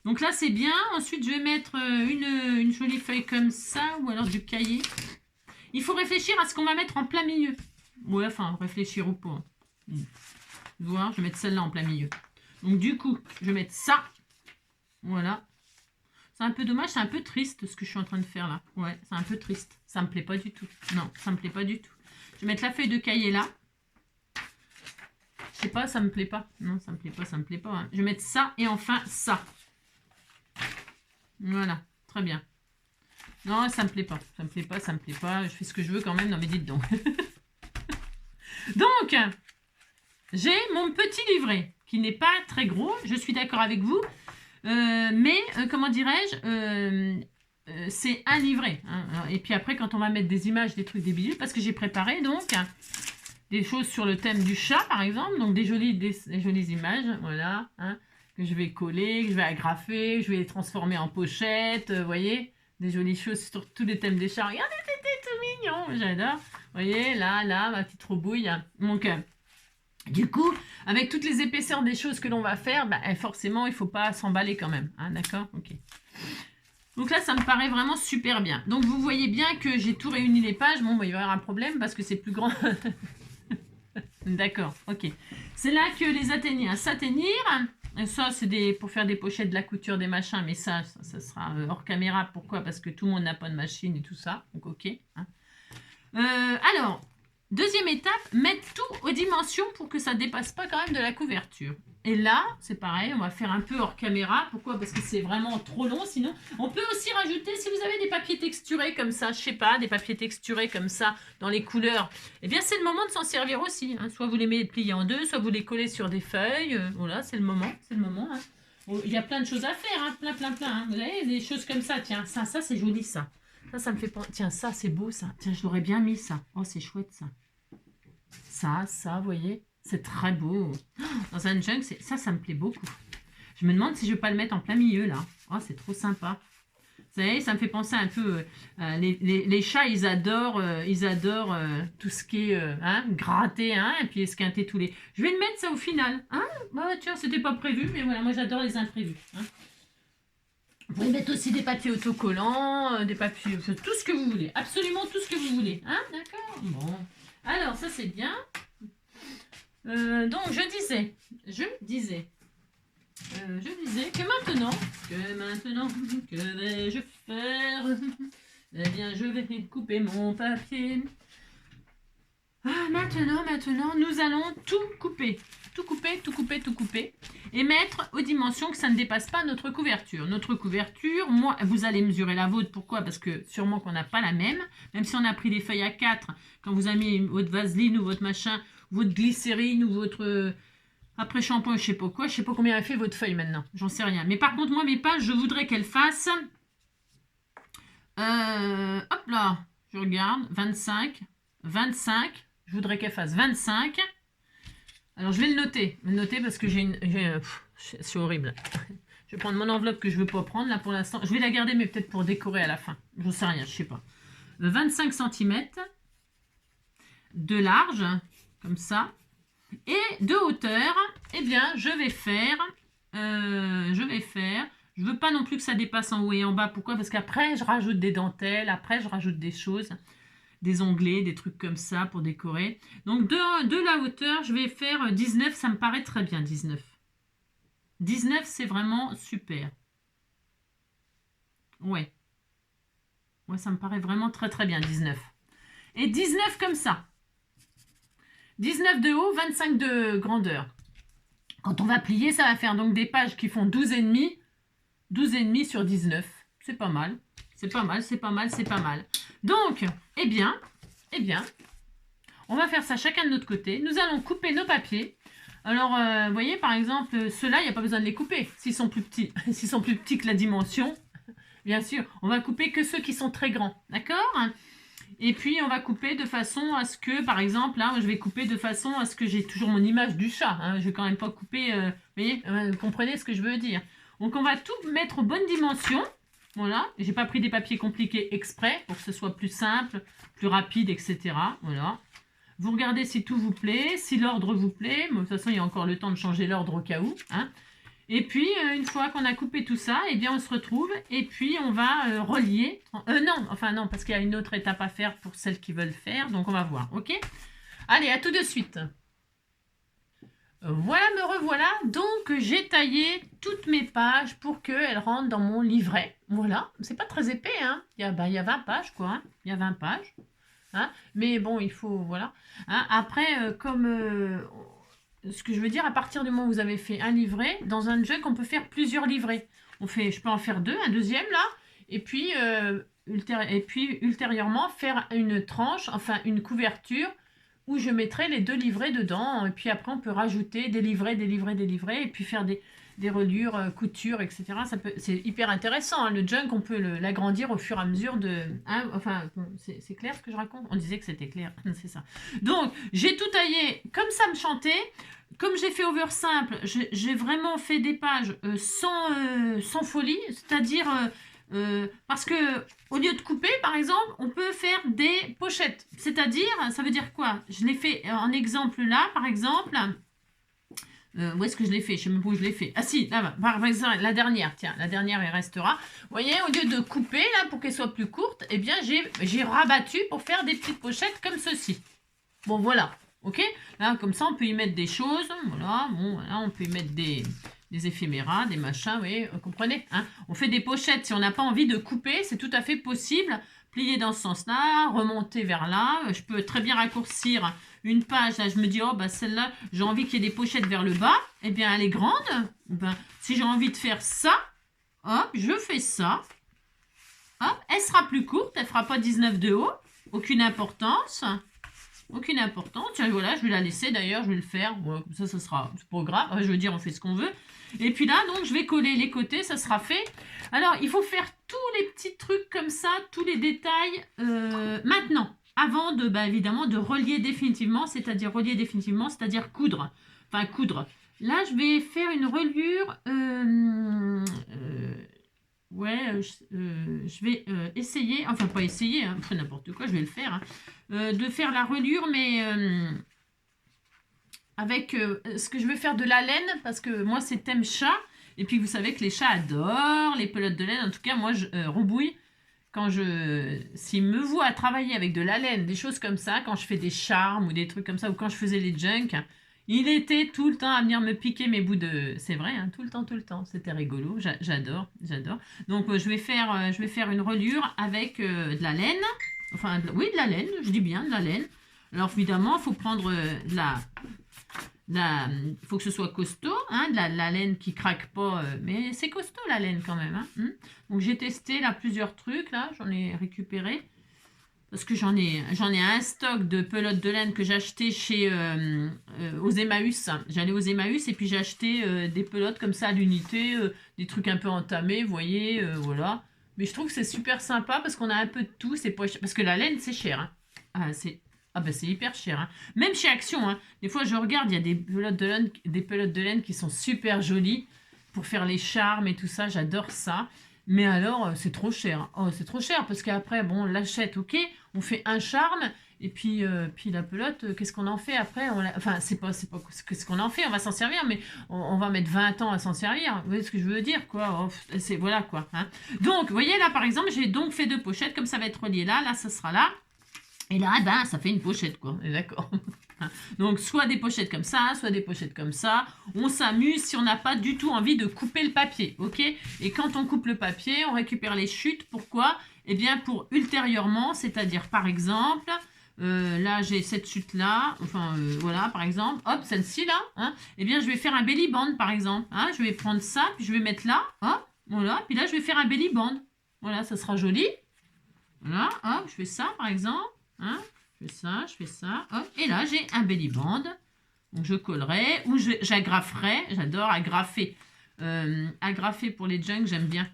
Donc là, c'est bien. Ensuite, je vais mettre une jolie feuille comme ça, ou alors du cahier. Il faut réfléchir à ce qu'on va mettre en plein milieu. Ouais, enfin, réfléchir ou pas. Voir, je vais mettre celle-là en plein milieu. Donc du coup, je vais mettre ça. Voilà. C'est un peu dommage, c'est un peu triste ce que je suis en train de faire là. Ouais, c'est un peu triste. Ça me plaît pas du tout. Non, ça me plaît pas du tout. Je vais mettre la feuille de cahier là. Je sais pas, ça me plaît pas. Non, ça me plaît pas, ça me plaît pas. Hein. Je vais mettre ça et enfin ça. Voilà, très bien. Non, ça me plaît pas. Ça me plaît pas, ça me plaît pas. Je fais ce que je veux quand même. Non, mais dites donc. Donc, j'ai mon petit livret qui n'est pas très gros. Je suis d'accord avec vous. Mais, comment dirais-je, c'est un livret. Hein. Et puis après, quand on va mettre des images, des trucs, des bidules, parce que j'ai préparé donc des choses sur le thème du chat, par exemple. Donc, des jolies images. Voilà. Hein, que je vais coller, que je vais agrafer, que je vais les transformer en pochette. Vous voyez, des jolies choses sur tous les thèmes des chats. Regardez, c'était tout mignon. J'adore. Vous voyez, là, ma petite robouille. Donc, du coup, avec toutes les épaisseurs des choses que l'on va faire, bah, forcément, il ne faut pas s'emballer quand même. Hein, d'accord? Ok. Donc là, ça me paraît vraiment super bien. Donc, vous voyez bien que j'ai tout réuni les pages. Bon, bah, il va y avoir un problème parce que c'est plus grand. D'accord, ok. C'est là que les atteignir. À s'atteignir, ça, c'est pour faire des pochettes, de la couture, des machins. Mais ça sera hors caméra. Pourquoi? Parce que tout le monde n'a pas de machine et tout ça. Donc, ok. Hein. Alors... Deuxième étape, mettre tout aux dimensions pour que ça ne dépasse pas quand même de la couverture. Et là, c'est pareil, on va faire un peu hors caméra. Pourquoi? Parce que c'est vraiment trop long. Sinon, on peut aussi rajouter, si vous avez des papiers texturés comme ça, je sais pas, des papiers texturés comme ça, dans les couleurs, eh bien, c'est le moment de s'en servir aussi. Hein. Soit vous les mettez pliés en deux, soit vous les collez sur des feuilles. Voilà, c'est le moment. C'est le moment. Hein. Bon, il y a plein de choses à faire, hein, plein. Hein. Vous avez des choses comme ça. Tiens, ça c'est joli, ça. Ça me fait penser. Tiens, ça, c'est beau, ça. Tiens, je l'aurais bien mis, ça. Oh, c'est chouette, ça. Ça, vous voyez, c'est très beau. Dans un junk, ça me plaît beaucoup. Je me demande si je ne vais pas le mettre en plein milieu, là. Oh, c'est trop sympa. Vous savez, ça me fait penser un peu... les chats, ils adorent tout ce qui est hein, gratter, hein, et puis esquinter tous les... Je vais le mettre, ça, au final. Hein, bah, tiens, c'était pas prévu, mais voilà, moi, j'adore les imprévus. Hein. Vous pouvez mettre aussi des papiers autocollants, des papiers... Tout ce que vous voulez. Absolument tout ce que vous voulez. Hein, d'accord? Bon... Alors, ça, c'est bien. Donc, je disais, Je disais que maintenant, que vais-je faire? Eh bien, je vais couper mon papier. Maintenant, nous allons tout couper. Tout couper. Et mettre aux dimensions que ça ne dépasse pas notre couverture. Notre couverture, moi, vous allez mesurer la vôtre. Pourquoi? Parce que sûrement qu'on n'a pas la même. Même si on a pris des feuilles à 4, quand vous avez mis votre vaseline ou votre machin, votre glycérine ou votre après-shampoing, je sais pas quoi. Je sais pas combien elle fait votre feuille maintenant. J'en sais rien. Mais par contre, moi, mes pages, je voudrais qu'elles fassent... hop là, je regarde. 25. Je voudrais qu'elle fasse 25. Alors, je vais le noter parce que c'est horrible. Je vais prendre mon enveloppe que je ne veux pas prendre, là, pour l'instant. Je vais la garder, mais peut-être pour décorer à la fin. Je ne sais rien, je ne sais pas. 25 cm de large, comme ça. Et de hauteur, eh bien, je vais faire... Je veux pas non plus que ça dépasse en haut et en bas. Pourquoi? Parce qu'après, je rajoute des dentelles. Après, je rajoute des choses. Des onglets, des trucs comme ça pour décorer. Donc, de la hauteur, je vais faire 19. Ça me paraît très bien, 19. 19, c'est vraiment super. Ouais. Ouais, ça me paraît vraiment très, très bien, 19. Et 19 comme ça. 19 de haut, 25 de grandeur. Quand on va plier, ça va faire donc des pages qui font 12,5. 12,5 sur 19. C'est pas mal. C'est pas mal. Donc, eh bien, on va faire ça chacun de notre côté. Nous allons couper nos papiers. Alors, vous voyez, par exemple, ceux-là, il n'y a pas besoin de les couper. S'ils sont plus petits, s'ils sont plus petits que la dimension, bien sûr, on va couper que ceux qui sont très grands. D'accord? Et puis, on va couper de façon à ce que, par exemple, là, je vais couper de façon à ce que j'ai toujours mon image du chat. Hein. Je vais quand même pas couper, vous voyez, vous comprenez ce que je veux dire. Donc, on va tout mettre aux bonnes dimensions. Voilà, j'ai pas pris des papiers compliqués exprès pour que ce soit plus simple, plus rapide, etc. Voilà. Vous regardez si tout vous plaît, si l'ordre vous plaît. Mais de toute façon, il y a encore le temps de changer l'ordre au cas où. Hein. Et puis, une fois qu'on a coupé tout ça, eh bien, on se retrouve et puis on va relier. Non, parce qu'il y a une autre étape à faire pour celles qui veulent faire. Donc, on va voir, ok? Allez, à tout de suite. Voilà, me revoilà. Donc, j'ai taillé toutes mes pages pour qu'elles rentrent dans mon livret. Voilà, c'est pas très épais, hein. Il y a 20 pages, quoi. Hein. Il y a 20 pages. Hein. Mais bon, il faut, voilà. Hein. Après, ce que je veux dire, à partir du moment où vous avez fait un livret, dans un junk, on peut faire plusieurs livrets. Je peux en faire deux, un deuxième, là. Et puis ultérieurement, faire une tranche, enfin, une couverture où je mettrai les deux livrets dedans. Et puis après, on peut rajouter des livrets, et puis faire des reliures, coutures, etc. C'est hyper intéressant. Hein. Le junk, on peut l'agrandir au fur et à mesure de... Hein, enfin, c'est clair ce que je raconte? On disait que c'était clair, c'est ça. Donc, j'ai tout taillé comme ça me chantait. Comme j'ai fait over simple, j'ai vraiment fait des pages sans folie, c'est-à-dire... parce que au lieu de couper, par exemple, on peut faire des pochettes. C'est-à-dire, ça veut dire quoi? Je l'ai fait en exemple là, par exemple. Où est-ce que je l'ai fait? Je ne sais même pas où je l'ai fait. Ah si, là, par exemple, la dernière. Tiens, la dernière, elle restera. Vous voyez, au lieu de couper, là, pour qu'elle soit plus courte, eh bien, j'ai rabattu pour faire des petites pochettes comme ceci. Bon, voilà. Ok? Là, comme ça, on peut y mettre des choses. Voilà, bon, voilà, on peut y mettre des éphéméras, des machins, oui, vous comprenez, hein. On fait des pochettes, si on n'a pas envie de couper, c'est tout à fait possible. Plier dans ce sens-là, remonter vers là. Je peux très bien raccourcir une page. Là, je me dis, oh, bah celle-là, j'ai envie qu'il y ait des pochettes vers le bas. Eh bien, elle est grande. Ben, si j'ai envie de faire ça, hop, je fais ça. Hop, elle sera plus courte, elle ne fera pas 19 de haut. Aucune importance. Aucune importance. Tiens, voilà, je vais la laisser d'ailleurs, je vais le faire. Bon, comme ça sera, c'est pas grave. Je veux dire, on fait ce qu'on veut. Et puis là, donc, je vais coller les côtés, ça sera fait. Alors, il faut faire tous les petits trucs comme ça, tous les détails maintenant. Avant de, évidemment, de relier définitivement, c'est-à-dire coudre. Enfin, coudre. Là, je vais faire une reliure. Je vais essayer, enfin pas essayer, hein, n'importe quoi, je vais le faire, hein, de faire la reliure, mais avec ce que je veux faire de la laine, parce que moi c'est thème chat, et puis vous savez que les chats adorent les pelotes de laine. En tout cas, moi, Roubouille, s'il me voit travailler avec de la laine, des choses comme ça, quand je fais des charmes ou des trucs comme ça, ou quand je faisais les junks, Il était tout le temps à venir me piquer mes bouts de... C'est vrai, hein, tout le temps, tout le temps. C'était rigolo. J'adore, j'adore. Donc, je vais faire une reliure avec de la laine. Enfin, oui, de la laine, je dis bien de la laine. Alors, évidemment, il faut prendre faut que ce soit costaud, hein, la laine qui craque pas. Mais c'est costaud, la laine, quand même. Hein. Donc, j'ai testé là plusieurs trucs. Là, j'en ai récupéré. Parce que j'en ai un stock de pelotes de laine que j'ai acheté aux Emmaüs. J'allais aux Emmaüs et puis j'ai acheté des pelotes comme ça à l'unité, des trucs un peu entamés, vous voyez, voilà. Mais je trouve que c'est super sympa parce qu'on a un peu de tout, c'est pas cher. Parce que la laine, c'est cher. Hein. C'est hyper cher. Hein. Même chez Action, hein. Des fois je regarde, il y a des pelotes de laine qui sont super jolies pour faire les charmes et tout ça, j'adore ça. Mais alors, c'est trop cher. Oh, c'est trop cher parce qu'après, bon, on l'achète, ok, on fait un charme et puis la pelote, qu'est-ce qu'on en fait après Enfin, c'est pas qu'est-ce qu'on en fait, on va s'en servir, mais on va mettre 20 ans à s'en servir. Vous voyez ce que je veux dire, quoi? Oh, voilà, quoi. Hein. Donc, vous voyez, là, par exemple, j'ai donc fait 2 pochettes, comme ça va être relié là, ça sera là. Et là, ben, ça fait une pochette, quoi. D'accord. Donc, soit des pochettes comme ça, soit des pochettes comme ça. On s'amuse si on n'a pas du tout envie de couper le papier, ok? Et quand on coupe le papier, on récupère les chutes. Pourquoi? Eh bien, pour ultérieurement, c'est-à-dire, par exemple, là, j'ai cette chute-là. Enfin, voilà, par exemple. Hop, celle-ci, là. Hein, eh bien, je vais faire un belly band, par exemple. Hein, je vais prendre ça, puis je vais mettre là. Hop, voilà. Puis là, je vais faire un belly band. Voilà, ça sera joli. Voilà, hop, je fais ça, par exemple. Hein, je fais ça, hop, et là j'ai un belly band. Donc je collerai ou j'agraferai. J'adore agrafer. Agrafer pour les junks, j'aime bien.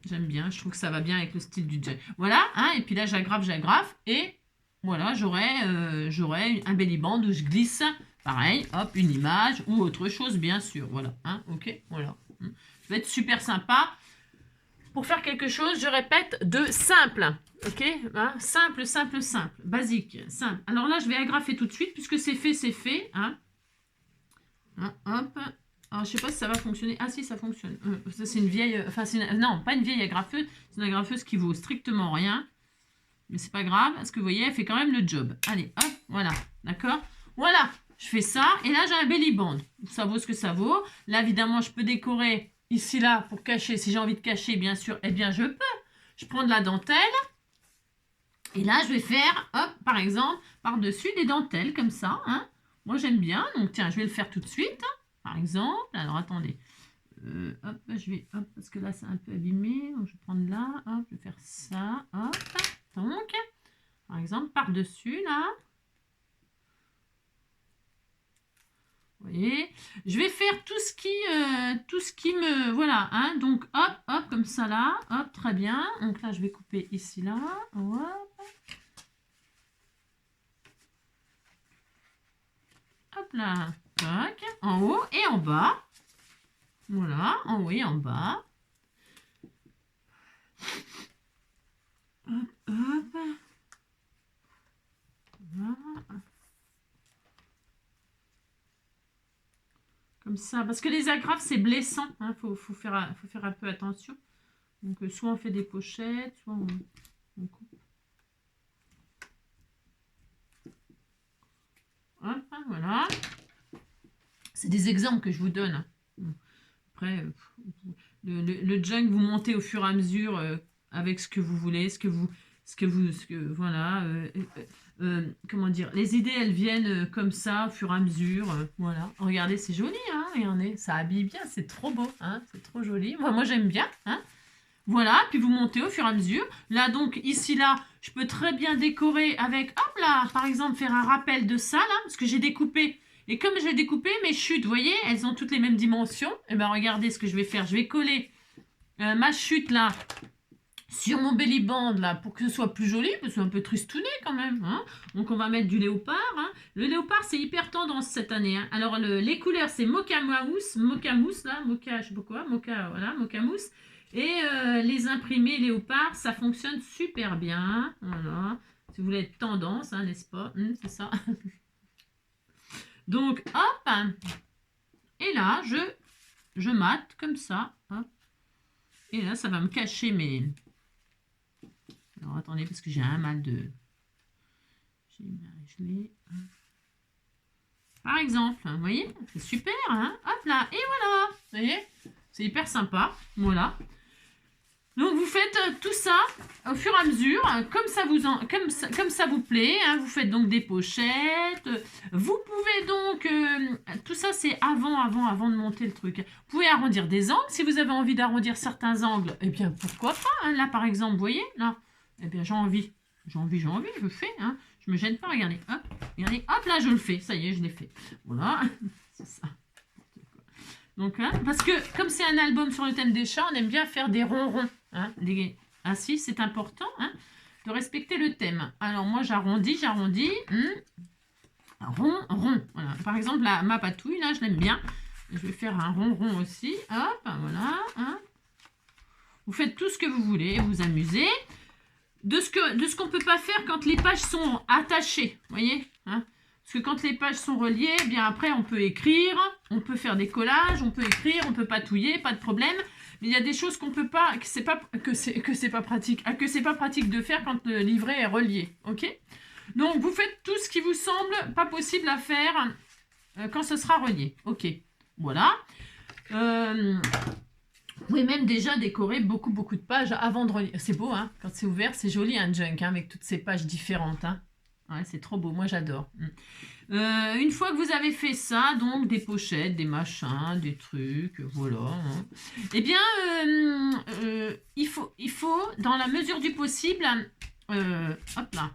J'aime bien, je trouve que ça va bien avec le style du junk. Voilà, hein, et puis là j'agrafe, et voilà, j'aurai un belly band où je glisse, pareil, hop, une image ou autre chose, bien sûr. Voilà, hein, ok, voilà. Ça va être super sympa. Pour faire quelque chose, je répète, de simple. Ok, hein, simple, simple, simple, basique, simple. Alors là, je vais agrafer tout de suite puisque c'est fait, c'est fait. Hein. Hein, hop. Alors, je sais pas si ça va fonctionner. Ah si, ça fonctionne. Ça, c'est une vieille... Enfin, non, pas une vieille agrafeuse. C'est une agrafeuse qui vaut strictement rien. Mais c'est pas grave. Parce que vous voyez, elle fait quand même le job. Allez, hop, voilà. D'accord. Voilà, je fais ça. Et là, j'ai un belly band. Ça vaut ce que ça vaut. Là, évidemment, je peux décorer ici, là, pour cacher. Si j'ai envie de cacher, bien sûr, eh bien, je peux. Je prends de la dentelle. Et là, je vais faire, hop, par exemple, par-dessus des dentelles, comme ça. Hein. Moi, j'aime bien. Donc, tiens, je vais le faire tout de suite. Par exemple. Alors, attendez. Hop, je vais, hop, parce que là, c'est un peu abîmé. Donc, je vais prendre là. Hop, je vais faire ça. Hop. Donc, par exemple, par-dessus, là. Vous voyez, je vais faire tout ce qui me... Voilà, hein, donc hop, hop, comme ça là, hop, très bien. Donc là, je vais couper ici, là, hop. Hop là, tac, en haut et en bas. Voilà, en haut et en bas. Hop, hop. Voilà. Comme ça, parce que les agrafes, c'est blessant. Hein, faut faire un peu attention. Donc, soit on fait des pochettes, soit on coupe. Hop, voilà. C'est des exemples que je vous donne. Après, le junk, vous montez au fur et à mesure avec ce que vous voulez, voilà. Comment dire, les idées, elles viennent comme ça, au fur et à mesure. Voilà. Regardez, c'est joli, hein, regardez, ça habille bien, c'est trop beau, hein, c'est trop joli. Moi j'aime bien, hein. Voilà, puis vous montez au fur et à mesure. Là, donc, ici, là, je peux très bien décorer avec, hop là, par exemple, faire un rappel de ça, là, parce que j'ai découpé. Et comme j'ai découpé, mes chutes, vous voyez, elles ont toutes les mêmes dimensions. Et bien, regardez ce que je vais faire. Je vais coller ma chute, là, sur mon belly band, là, pour que ce soit plus joli, parce que c'est un peu tristouné, quand même. Hein. Donc, on va mettre du léopard. Hein. Le léopard, c'est hyper tendance cette année. Hein. Alors, les couleurs, c'est mocha mousse, là, mocha, je sais pas quoi, mocha, voilà, mocha mousse. Et les imprimés léopard, ça fonctionne super bien. Voilà. Si vous voulez être tendance, hein, n'est-ce pas? C'est ça. Donc, hop. Et là, je mate comme ça. Hop. Et là, ça va me cacher mes... Alors, attendez, parce que j'ai un mal de... J'ai mal gelé. Par exemple, vous voyez, c'est super, hein. Hop là, et voilà, vous voyez, c'est hyper sympa, voilà. Donc vous faites tout ça au fur et à mesure, comme ça vous plaît, hein. Vous faites donc des pochettes, vous pouvez donc, tout ça c'est avant de monter le truc. Vous pouvez arrondir des angles, si vous avez envie d'arrondir certains angles, eh bien pourquoi pas, hein. Là par exemple, vous voyez, là, eh bien j'ai envie, je le fais, hein. Je me gêne pas, regardez, hop, là je le fais, ça y est, je l'ai fait. Voilà, c'est ça. Donc, hein, parce que comme c'est un album sur le thème des chats, on aime bien faire des ronrons. Hein, ainsi, c'est important, hein, de respecter le thème. Alors moi, j'arrondis. Rond. Voilà. Par exemple, ma patouille, là, je l'aime bien. Je vais faire un ronron aussi. Hop, voilà. Hein. Vous faites tout ce que vous voulez, vous amusez. De ce qu'on ne peut pas faire quand les pages sont attachées. Vous voyez, hein. Parce que quand les pages sont reliées, eh bien après on peut écrire, on peut faire des collages, on peut écrire, on peut patouiller, pas de problème. Mais il y a des choses qu'on peut pas, que c'est pas pratique, que c'est pas pratique de faire quand le livret est relié, ok? Donc vous faites tout ce qui vous semble pas possible à faire quand ce sera relié, ok? Voilà. Vous pouvez même déjà décorer beaucoup de pages avant de relier. C'est beau, hein? Quand c'est ouvert, c'est joli un junk, hein, avec toutes ces pages différentes, hein. Ouais, c'est trop beau, moi j'adore. Une fois que vous avez fait ça, donc des pochettes, des machins, des trucs, voilà. Hein. Eh bien, il faut, dans la mesure du possible, hop là,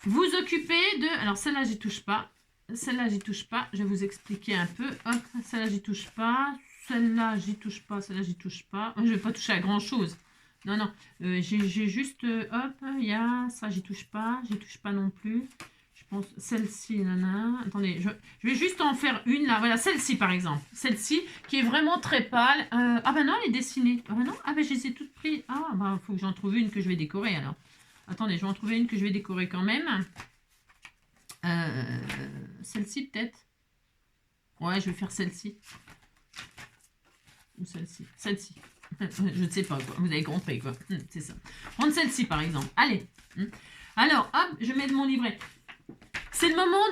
vous occuper de... Alors celle-là, j'y touche pas. Celle-là, j'y touche pas. Je vais vous expliquer un peu. Hop, celle-là, j'y touche pas. Celle-là, j'y touche pas. Celle-là, j'y touche pas. Je vais pas toucher à grand-chose. Non, j'ai juste, hop, il y a ça, j'y touche pas non plus. Je pense, celle-ci, attendez, je vais juste en faire une, là, voilà, celle-ci, par exemple. Celle-ci, qui est vraiment très pâle. Ah ben non, elle est dessinée. Ah ben non, ah ben je les ai toutes prises. Ah ben, faut que j'en trouve une que je vais décorer, alors. Attendez, je vais en trouver une que je vais décorer quand même. Celle-ci, peut-être. Ouais, je vais faire celle-ci. Ou celle-ci. Celle-ci. Je ne sais pas, quoi. Vous avez compris, quoi. C'est ça. Prendre celle-ci, par exemple. Allez. Alors, hop, je mets de mon livret. C'est le moment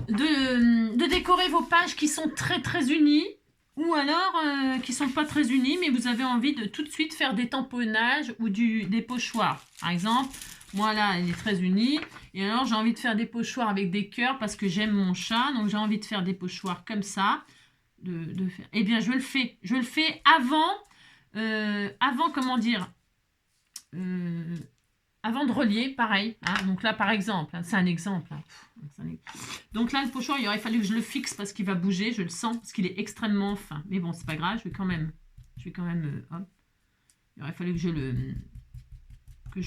de décorer vos pages qui sont très unies. Ou alors, qui ne sont pas très unies, mais vous avez envie de tout de suite faire des tamponnages ou des pochoirs. Par exemple, moi, là, elle est très unie. Et alors, j'ai envie de faire des pochoirs avec des cœurs parce que j'aime mon chat. Donc, j'ai envie de faire des pochoirs comme ça. Eh bien, je le fais. Je le fais avant, comment dire, avant de relier, pareil. Hein, donc là, par exemple, hein, c'est un exemple. Hein, donc là, le pochoir, il aurait fallu que je le fixe parce qu'il va bouger, je le sens, parce qu'il est extrêmement fin. Mais bon, c'est pas grave, je vais quand même hop. Il aurait fallu que je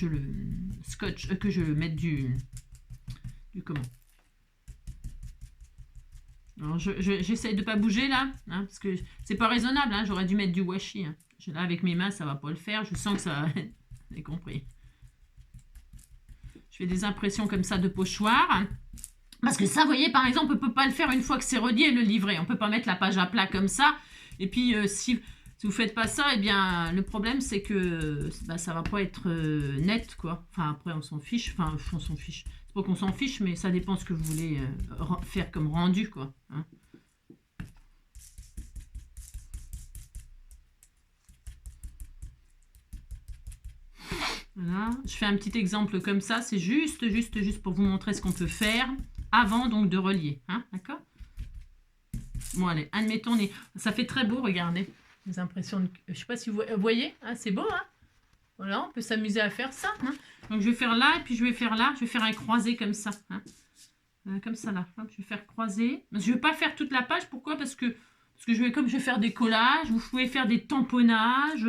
le scotch, que je mette du comment. Alors, j'essaye de ne pas bouger là, hein, parce que c'est pas raisonnable, hein, j'aurais dû mettre du washi. Hein. Là, avec mes mains, ça va pas le faire, je sens que ça... Vous avez compris. Je fais des impressions comme ça de pochoir. Parce que ça, vous voyez, par exemple, on ne peut pas le faire une fois que c'est relié le livret. On ne peut pas mettre la page à plat comme ça. Et puis, si vous ne faites pas ça, eh bien, le problème, c'est que ça ne va pas être net, quoi. Enfin, après, on s'en fiche. Enfin, on s'en fiche. C'est pas qu'on s'en fiche, mais ça dépend ce que vous voulez faire comme rendu, quoi. Hein. Voilà. Je fais un petit exemple comme ça. C'est juste pour vous montrer ce qu'on peut faire avant donc de relier. Hein, d'accord? Bon, allez, admettons, ça fait très beau, regardez. Les impressions de... Je sais pas si vous voyez, hein, c'est beau, hein? Voilà, on peut s'amuser à faire ça. Hein. Donc, je vais faire là, et puis je vais faire là. Je vais faire un croisé comme ça. Hein. Comme ça, là. Hop, je vais faire croiser. Je ne vais pas faire toute la page. Pourquoi? Parce que comme je vais faire des collages, vous pouvez faire des tamponnages.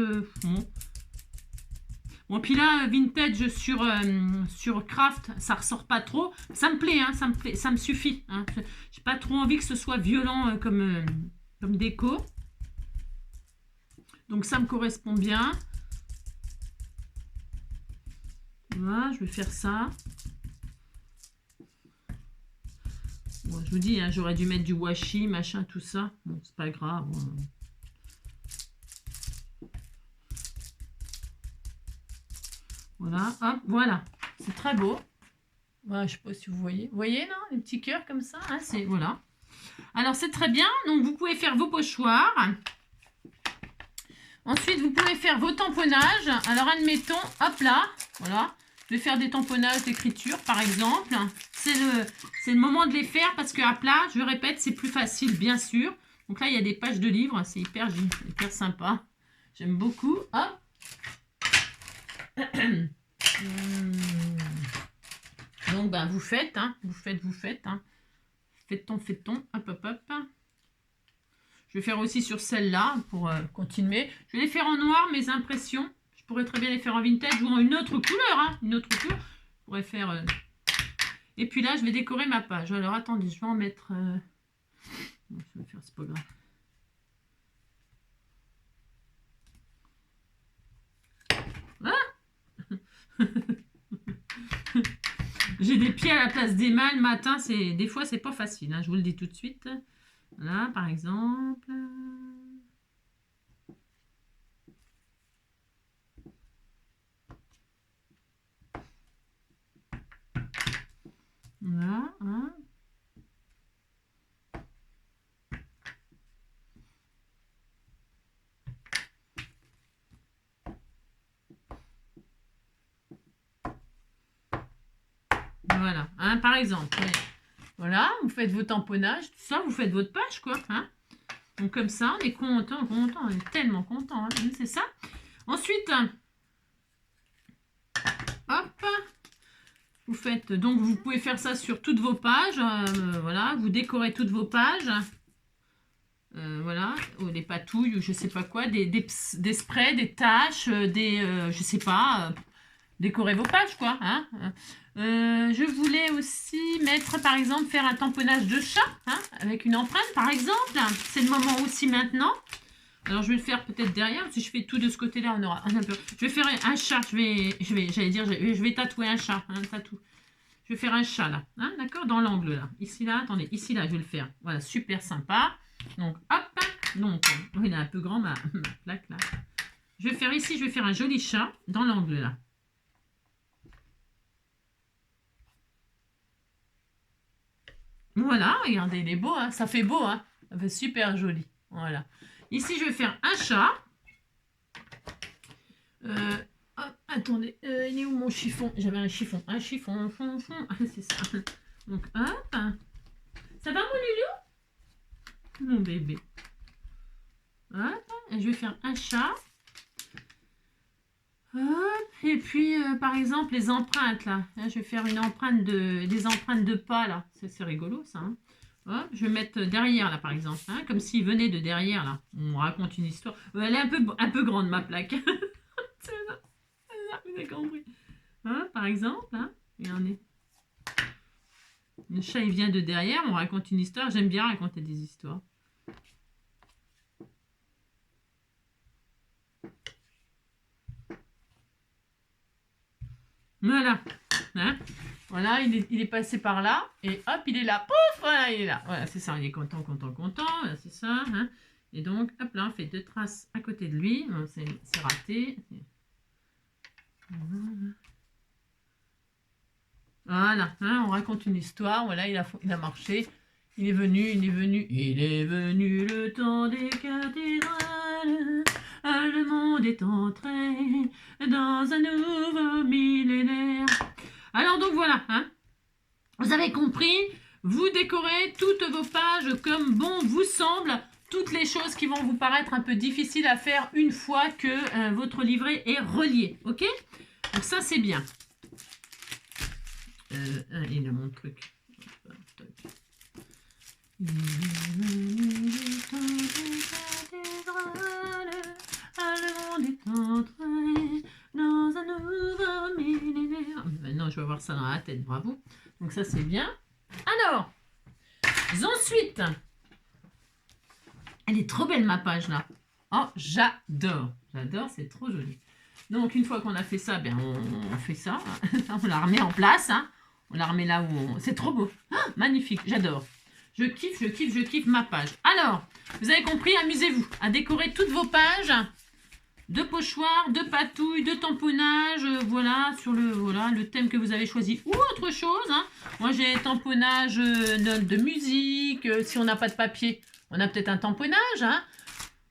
Bon, puis là, vintage sur craft, ça ressort pas trop. Ça me plaît, hein, ça me suffit. Hein. J'ai pas trop envie que ce soit violent comme déco. Donc ça me correspond bien. Voilà, je vais faire ça. Bon, je vous dis, hein, j'aurais dû mettre du washi, machin, tout ça. Bon, c'est pas grave. Voilà, hop, voilà. C'est très beau. Voilà, je sais pas si vous voyez. Vous voyez, non? Les petits cœurs comme ça. Hein, c'est voilà. Alors, c'est très bien. Donc, vous pouvez faire vos pochoirs. Ensuite, vous pouvez faire vos tamponnages. Alors, admettons, hop là, voilà. Je vais faire des tamponnages d'écriture, par exemple. C'est le moment de les faire parce qu'à plat, je répète, c'est plus facile, bien sûr. Donc là, il y a des pages de livres. C'est hyper sympa. J'aime beaucoup. Hop. Donc, ben, vous faites, hein. Vous faites, hein. Faites-on. Hop, hop, hop. Je vais faire aussi sur celle-là pour continuer. Je vais les faire en noir, mes impressions. Je pourrais très bien les faire en vintage ou en une autre couleur. Hein, une autre couleur. Je pourrais faire... Et puis là, je vais décorer ma page. Alors, attendez, je vais en mettre... Je vais faire, c'est pas grave. Ah J'ai des pieds à la place des mains le matin. Des fois, c'est pas facile. Hein, je vous le dis tout de suite. Là, par exemple... Là, hein. Voilà, hein, par exemple. Voilà, vous faites vos tamponnages, tout ça, vous faites votre page, quoi. Hein. Donc comme ça, on est content, on est tellement content. Hein, c'est ça. Ensuite, hop, vous faites, donc vous pouvez faire ça sur toutes vos pages. Voilà, vous décorez toutes vos pages. Voilà, ou des patouilles, ou je sais pas quoi, des sprays, des taches, je sais pas, décorer vos pages, quoi. Hein. Je voulais aussi mettre, par exemple, faire un tamponnage de chat, hein, avec une empreinte, par exemple. C'est le moment aussi maintenant. Alors, je vais le faire peut-être derrière. Si je fais tout de ce côté-là, on aura un peu. Je vais faire un chat. Je vais tatouer un chat. Hein, je vais faire un chat, là. Hein, d'accord? Dans l'angle, là. Ici, là. Attendez. Ici, là, je vais le faire. Voilà, super sympa. Donc, hop. Donc, il est un peu grand, ma plaque, là. Je vais faire ici, je vais faire un joli chat dans l'angle, là. Voilà, regardez, il est beau, hein, ça fait beau, hein, ça fait super joli. Voilà. Ici, je vais faire un chat. Attendez, il est où mon chiffon? J'avais un chiffon, fond, c'est ça. Donc, hop. Ça va, mon loulou? Mon bébé. Hop, et je vais faire un chat. Hop, et puis, par exemple, les empreintes, là. Là, je vais faire des empreintes de pas, là. C'est rigolo, ça. Hein. Hop, je vais mettre derrière, là, par exemple. Hein, comme s'il venait de derrière, là. On raconte une histoire. Elle est un peu grande, ma plaque. C'est ça, vous avez compris. Hein, par exemple, hein, regardez. Le chat, il vient de derrière. On raconte une histoire. J'aime bien raconter des histoires. Voilà. Hein, voilà, il est passé par là. Et hop, il est là. Pouf, voilà, il est là. Voilà, c'est ça. Il est content. Voilà, c'est ça. Hein. Et donc, hop là, on fait 2 traces à côté de lui. C'est raté. Voilà. Hein, on raconte une histoire. Voilà, il a marché. Il est venu le temps des cathédrales. Le monde est entré dans un nouveau millénaire. Alors donc voilà, hein. Vous avez compris, vous décorez toutes vos pages comme bon vous semble, toutes les choses qui vont vous paraître un peu difficiles à faire une fois que votre livret est relié, ok? Donc ça c'est bien. Il a mon truc. Le monde est entré dans un nouveau millénaire. Maintenant, je vais avoir ça dans la tête, bravo. Donc ça, c'est bien. Alors, ensuite, elle est trop belle, ma page, là. Oh, j'adore. J'adore, c'est trop joli. Donc, une fois qu'on a fait ça, ben, on fait ça. On la remet en place. Hein. On la remet là où on... C'est trop beau. Oh, magnifique, j'adore. Je kiffe ma page. Alors, vous avez compris, amusez-vous à décorer toutes vos pages de pochoir, de patouille, de tamponnage, voilà, sur le thème que vous avez choisi, ou autre chose. Hein. Moi, j'ai tamponnage de musique, si on n'a pas de papier, on a peut-être un tamponnage. Hein.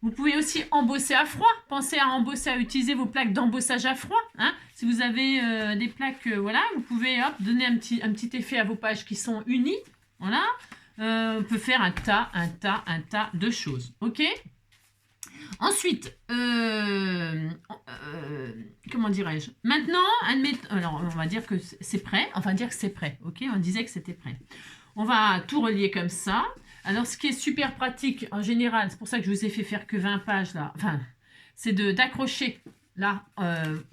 Vous pouvez aussi embosser à froid. Pensez à embosser, à utiliser vos plaques d'embossage à froid. Hein. Si vous avez des plaques, voilà, vous pouvez hop, donner un petit effet à vos pages qui sont unies. Voilà. On peut faire un tas de choses. Ok ? Ensuite, comment dirais-je? Maintenant, alors on va dire que c'est prêt. Enfin, dire que c'est prêt. Ok, on disait que c'était prêt. On va tout relier comme ça. Alors, ce qui est super pratique en général, c'est pour ça que je vous ai fait faire que 20 pages là. Enfin, c'est d'accrocher là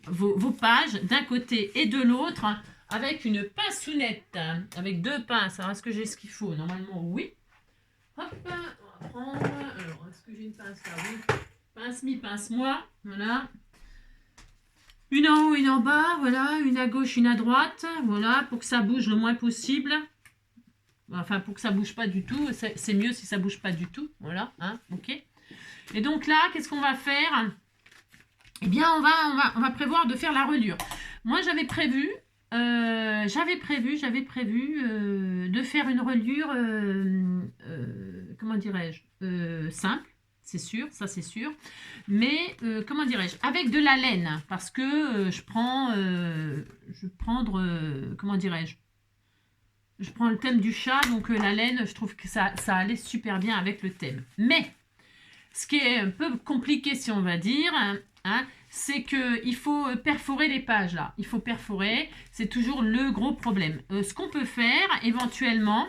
vos pages d'un côté et de l'autre avec une pinceounette, avec 2 pinces. Alors, est-ce que j'ai ce qu'il faut? Normalement, oui. Hop, on va prendre. Alors, est-ce que j'ai une pince là? Oui. Pince-mi, pince-moi. Voilà. Une en haut, une en bas. Voilà. Une à gauche, une à droite. Voilà. Pour que ça bouge le moins possible. Enfin, pour que ça bouge pas du tout. C'est mieux si ça bouge pas du tout. Voilà. Hein, ok. Et donc là, qu'est-ce qu'on va faire? Eh bien, on va prévoir de faire la reliure. Moi, j'avais prévu de faire une reliure, comment dirais-je, simple, c'est sûr, ça c'est sûr, mais comment dirais-je, avec de la laine, parce que comment dirais-je, je prends le thème du chat, donc la laine, je trouve que ça allait super bien avec le thème. Mais, ce qui est un peu compliqué, si on va dire, hein, c'est qu'il faut perforer les pages là. Il faut perforer, c'est toujours le gros problème. Ce qu'on peut faire éventuellement,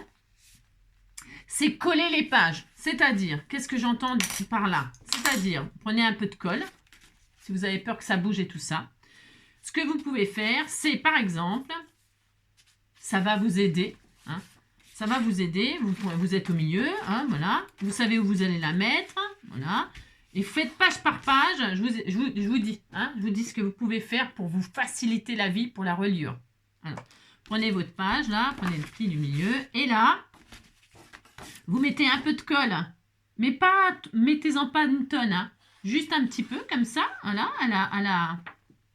c'est coller les pages. C'est-à-dire, qu'est-ce que j'entends par là? C'est-à-dire, prenez un peu de colle, si vous avez peur que ça bouge et tout ça. Ce que vous pouvez faire, c'est par exemple, ça va vous aider. Hein, ça va vous aider, vous êtes au milieu, hein, voilà. Vous savez où vous allez la mettre, voilà. Et faites page par page, je vous dis, hein, je vous dis ce que vous pouvez faire pour vous faciliter la vie pour la reliure. Alors, prenez votre page, là, prenez le pli du milieu, et là, vous mettez un peu de colle, mais pas, mettez-en pas une tonne, hein, juste un petit peu, comme ça, voilà,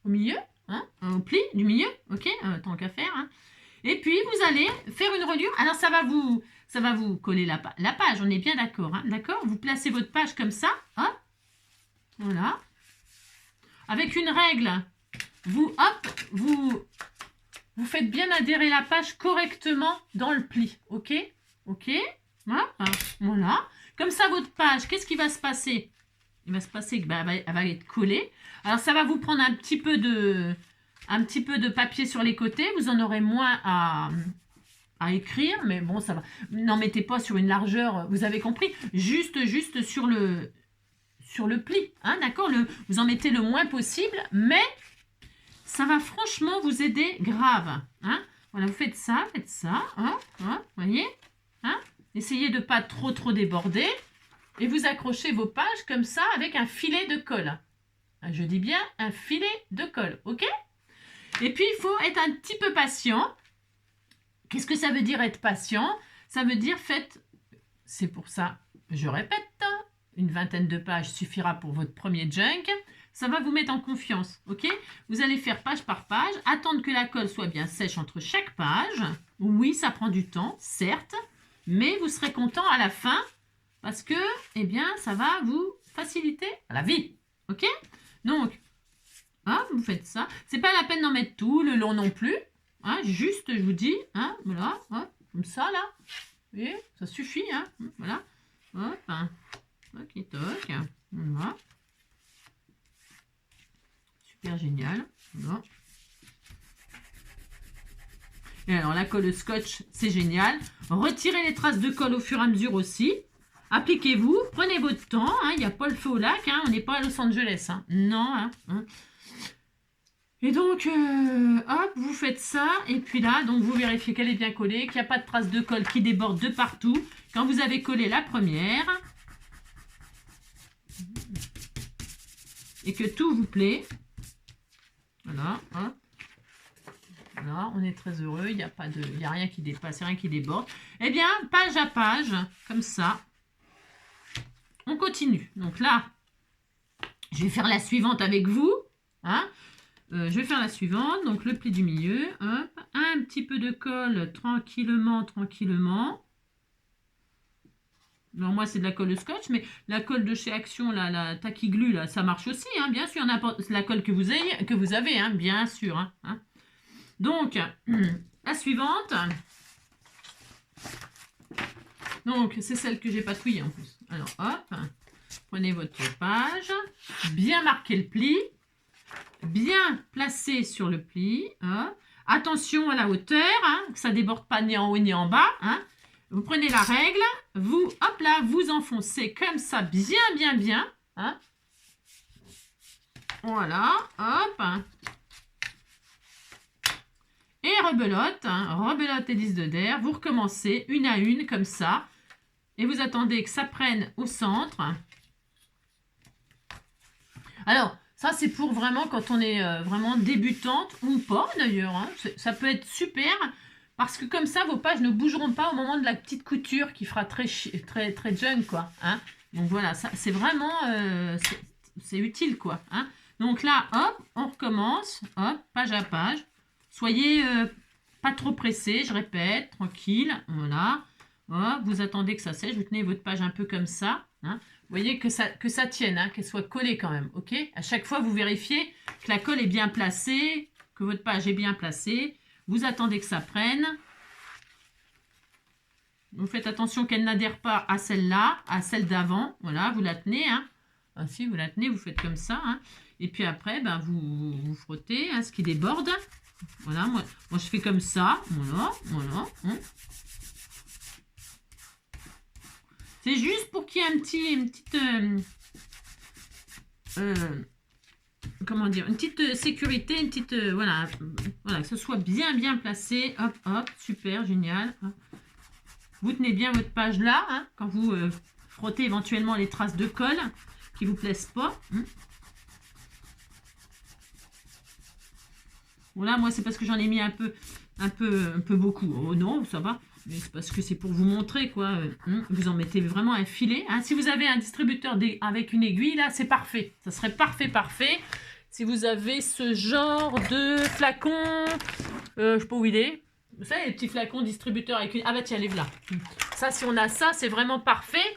au milieu, hein, au pli du milieu, ok, tant qu'à faire, hein. Et puis, vous allez faire une reliure. Alors, ça va vous coller la page. On est bien d'accord. Hein, d'accord? Vous placez votre page comme ça. Hop. Voilà. Avec une règle. Vous faites bien adhérer la page correctement dans le pli. OK? OK? Voilà. Comme ça, votre page, qu'est-ce qui va se passer? Il va se passer qu'elle va être collée. Alors, ça va vous prendre un petit peu de papier sur les côtés, vous en aurez moins à écrire, mais bon, ça va. N'en mettez pas sur une largeur, vous avez compris, juste sur le pli, hein, d'accord, vous en mettez le moins possible, mais ça va franchement vous aider grave. Hein. Voilà, vous faites ça, hein, voyez, hein, essayez de ne pas trop déborder, et vous accrochez vos pages comme ça avec un filet de colle. Je dis bien un filet de colle, ok? Et puis, il faut être un petit peu patient. Qu'est-ce que ça veut dire être patient? Ça veut dire c'est pour ça, je répète, une vingtaine de pages suffira pour votre premier junk. Ça va vous mettre en confiance, ok? Vous allez faire page par page, attendre que la colle soit bien sèche entre chaque page. Oui, ça prend du temps, certes, mais vous serez content à la fin parce que, eh bien, ça va vous faciliter la vie, ok? Donc, hein, vous faites ça. C'est pas la peine d'en mettre tout le long non plus. Hein, juste, je vous dis, hein, voilà, hein, comme ça, là. Vous voyez, ça suffit, hein, voilà. Hop, hein, toc, toc, voilà. Super génial. Voilà. Et alors, la colle scotch, c'est génial. Retirez les traces de colle au fur et à mesure aussi. Appliquez-vous, prenez votre temps. Il n'y a pas le feu au lac, hein, on n'est pas à Los Angeles. Hein. Non, hein. Et donc, hop, vous faites ça, et puis là, donc vous vérifiez qu'elle est bien collée, qu'il n'y a pas de traces de colle qui débordent de partout. Quand vous avez collé la première, et que tout vous plaît, voilà, hein, voilà, on est très heureux, il n'y a rien qui dépasse, rien qui déborde. Eh bien, page à page, comme ça, on continue. Donc là, Je vais faire la suivante avec vous. Hein. Je vais faire la suivante. Donc, le pli du milieu. Hop. Un petit peu de colle tranquillement, tranquillement. Alors, moi, c'est de la colle scotch, mais la colle de chez Action, la Tacky Glue, là, ça marche aussi. Hein, bien sûr, la colle que vous avez, hein, bien sûr. Hein. Donc, la suivante. Donc, c'est celle que j'ai patouillée en plus. Alors, hop. Prenez votre page. Bien marquer le pli. Bien placé sur le pli. Hein. Attention à la hauteur, hein, que ça ne déborde pas ni en haut ni en bas. Hein. Vous prenez la règle, vous, hop là, vous enfoncez comme ça, bien, bien, bien. Hein. Voilà, hop. Et rebelote, hein, rebelote hélice de der. Vous recommencez une à une comme ça. Et vous attendez que ça prenne au centre. Alors, ça, c'est pour vraiment quand on est vraiment débutante ou pas d'ailleurs. Hein. Ça peut être super parce que comme ça, vos pages ne bougeront pas au moment de la petite couture qui fera très jeune, quoi. Hein. Donc voilà, c'est vraiment c'est utile, quoi. Hein. Donc là, hop, on recommence, hop, page à page. Soyez pas trop pressés, je répète, tranquille, voilà. Hop, vous attendez que ça sèche, vous tenez votre page un peu comme ça. Hein. Vous voyez que ça tienne, hein, qu'elle soit collée quand même, ok? À chaque fois, vous vérifiez que la colle est bien placée, que votre page est bien placée. Vous attendez que ça prenne. Vous faites attention qu'elle n'adhère pas à celle-là, à celle d'avant. Voilà, vous la tenez, hein. Ainsi, vous la tenez, vous faites comme ça. Hein. Et puis après, ben, vous frottez hein, ce qui déborde. Voilà, moi je fais comme ça. Voilà, voilà. Hein. C'est juste pour qu'il y ait une petite comment dire, une petite sécurité, une petite voilà, que ce soit bien bien placé. Hop, hop, super, génial. Vous tenez bien votre page là, hein, quand vous frottez éventuellement les traces de colle qui vous plaisent pas. Hein. Voilà, moi c'est parce que j'en ai mis un peu beaucoup. Oh non, ça va. Mais c'est parce que c'est pour vous montrer, quoi. Vous en mettez vraiment un filet. Hein. Si vous avez un distributeur avec une aiguille, là, c'est parfait. Ça serait parfait, parfait. Si vous avez ce genre de flacon, je sais pas où il est. Vous savez, les petits flacons distributeurs avec une... Ah bah tiens, les là. Ça, si on a ça, c'est vraiment parfait.